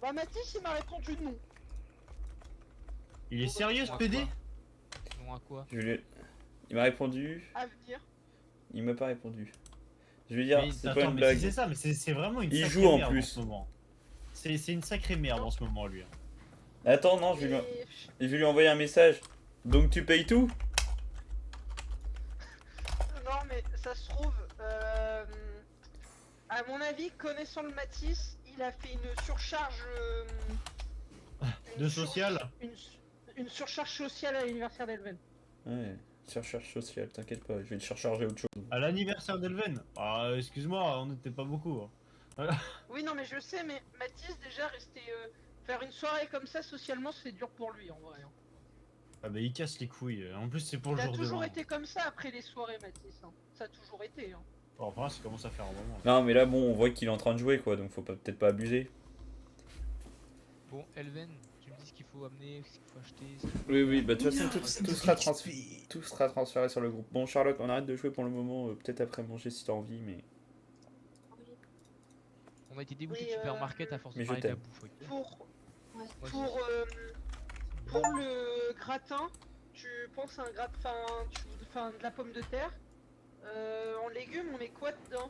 Bah, Mathis, il m'a répondu non.
Il est sérieux ce
Non à
PD?
quoi Non à quoi?
Il m'a répondu.
À venir.
Il m'a pas répondu. Je vais dire,
Mais
c'est pas
attends,
une
mais
blague.
si c'est ça, mais c'est vraiment une
Il
sacrée
joue en
merde
plus.
ce moment. C'est une sacrée merde en ce moment, lui.
Attends, non, je vais
Et...
lui envoyer un message. Donc tu payes tout?
Non, mais ça se trouve... À mon avis, connaissant le Mathis, il a fait une surcharge...
De social?
Une surcharge sociale à l'anniversaire d'Elven.
Ouais, surcharge sociale, t'inquiète pas, je vais le surcharger autre chose.
À l'anniversaire d'Elven? Ah, excuse-moi, on n'était pas beaucoup. Hein.
Oui, non, mais je sais, mais Mathis, déjà, rester... faire une soirée comme ça, socialement, c'est dur pour lui, en vrai. Hein.
Ah bah, il casse les couilles. En plus, c'est pour
Il
le
a
jour de
toujours
l'an.
été comme ça après les soirées, Mathis. Hein. Ça a toujours été. Hein.
Bon, enfin, ça commence à faire un moment. Là.
Non, mais là, bon, on voit qu'il est en train de jouer, quoi, donc faut peut-être pas abuser.
Bon, Elven, tu me dis ce qu'il faut amener, ce qu'il faut acheter. Ce qu'il faut
Oui, oui,
faire.
bah de toute façon, tout sera transféré sur le groupe. Bon, Charlotte, on arrête de jouer pour le moment, peut-être après manger si t'as envie, mais.
On a été dégoûté
Oui,
de supermarket à force de
mais je
parler de la
t'aime.
bouffe. Ok.
Pour,
Ouais.
Moi,
pour le gratin, Tu penses à un gratte, enfin, de la pomme de terre. En légumes, on met quoi dedans?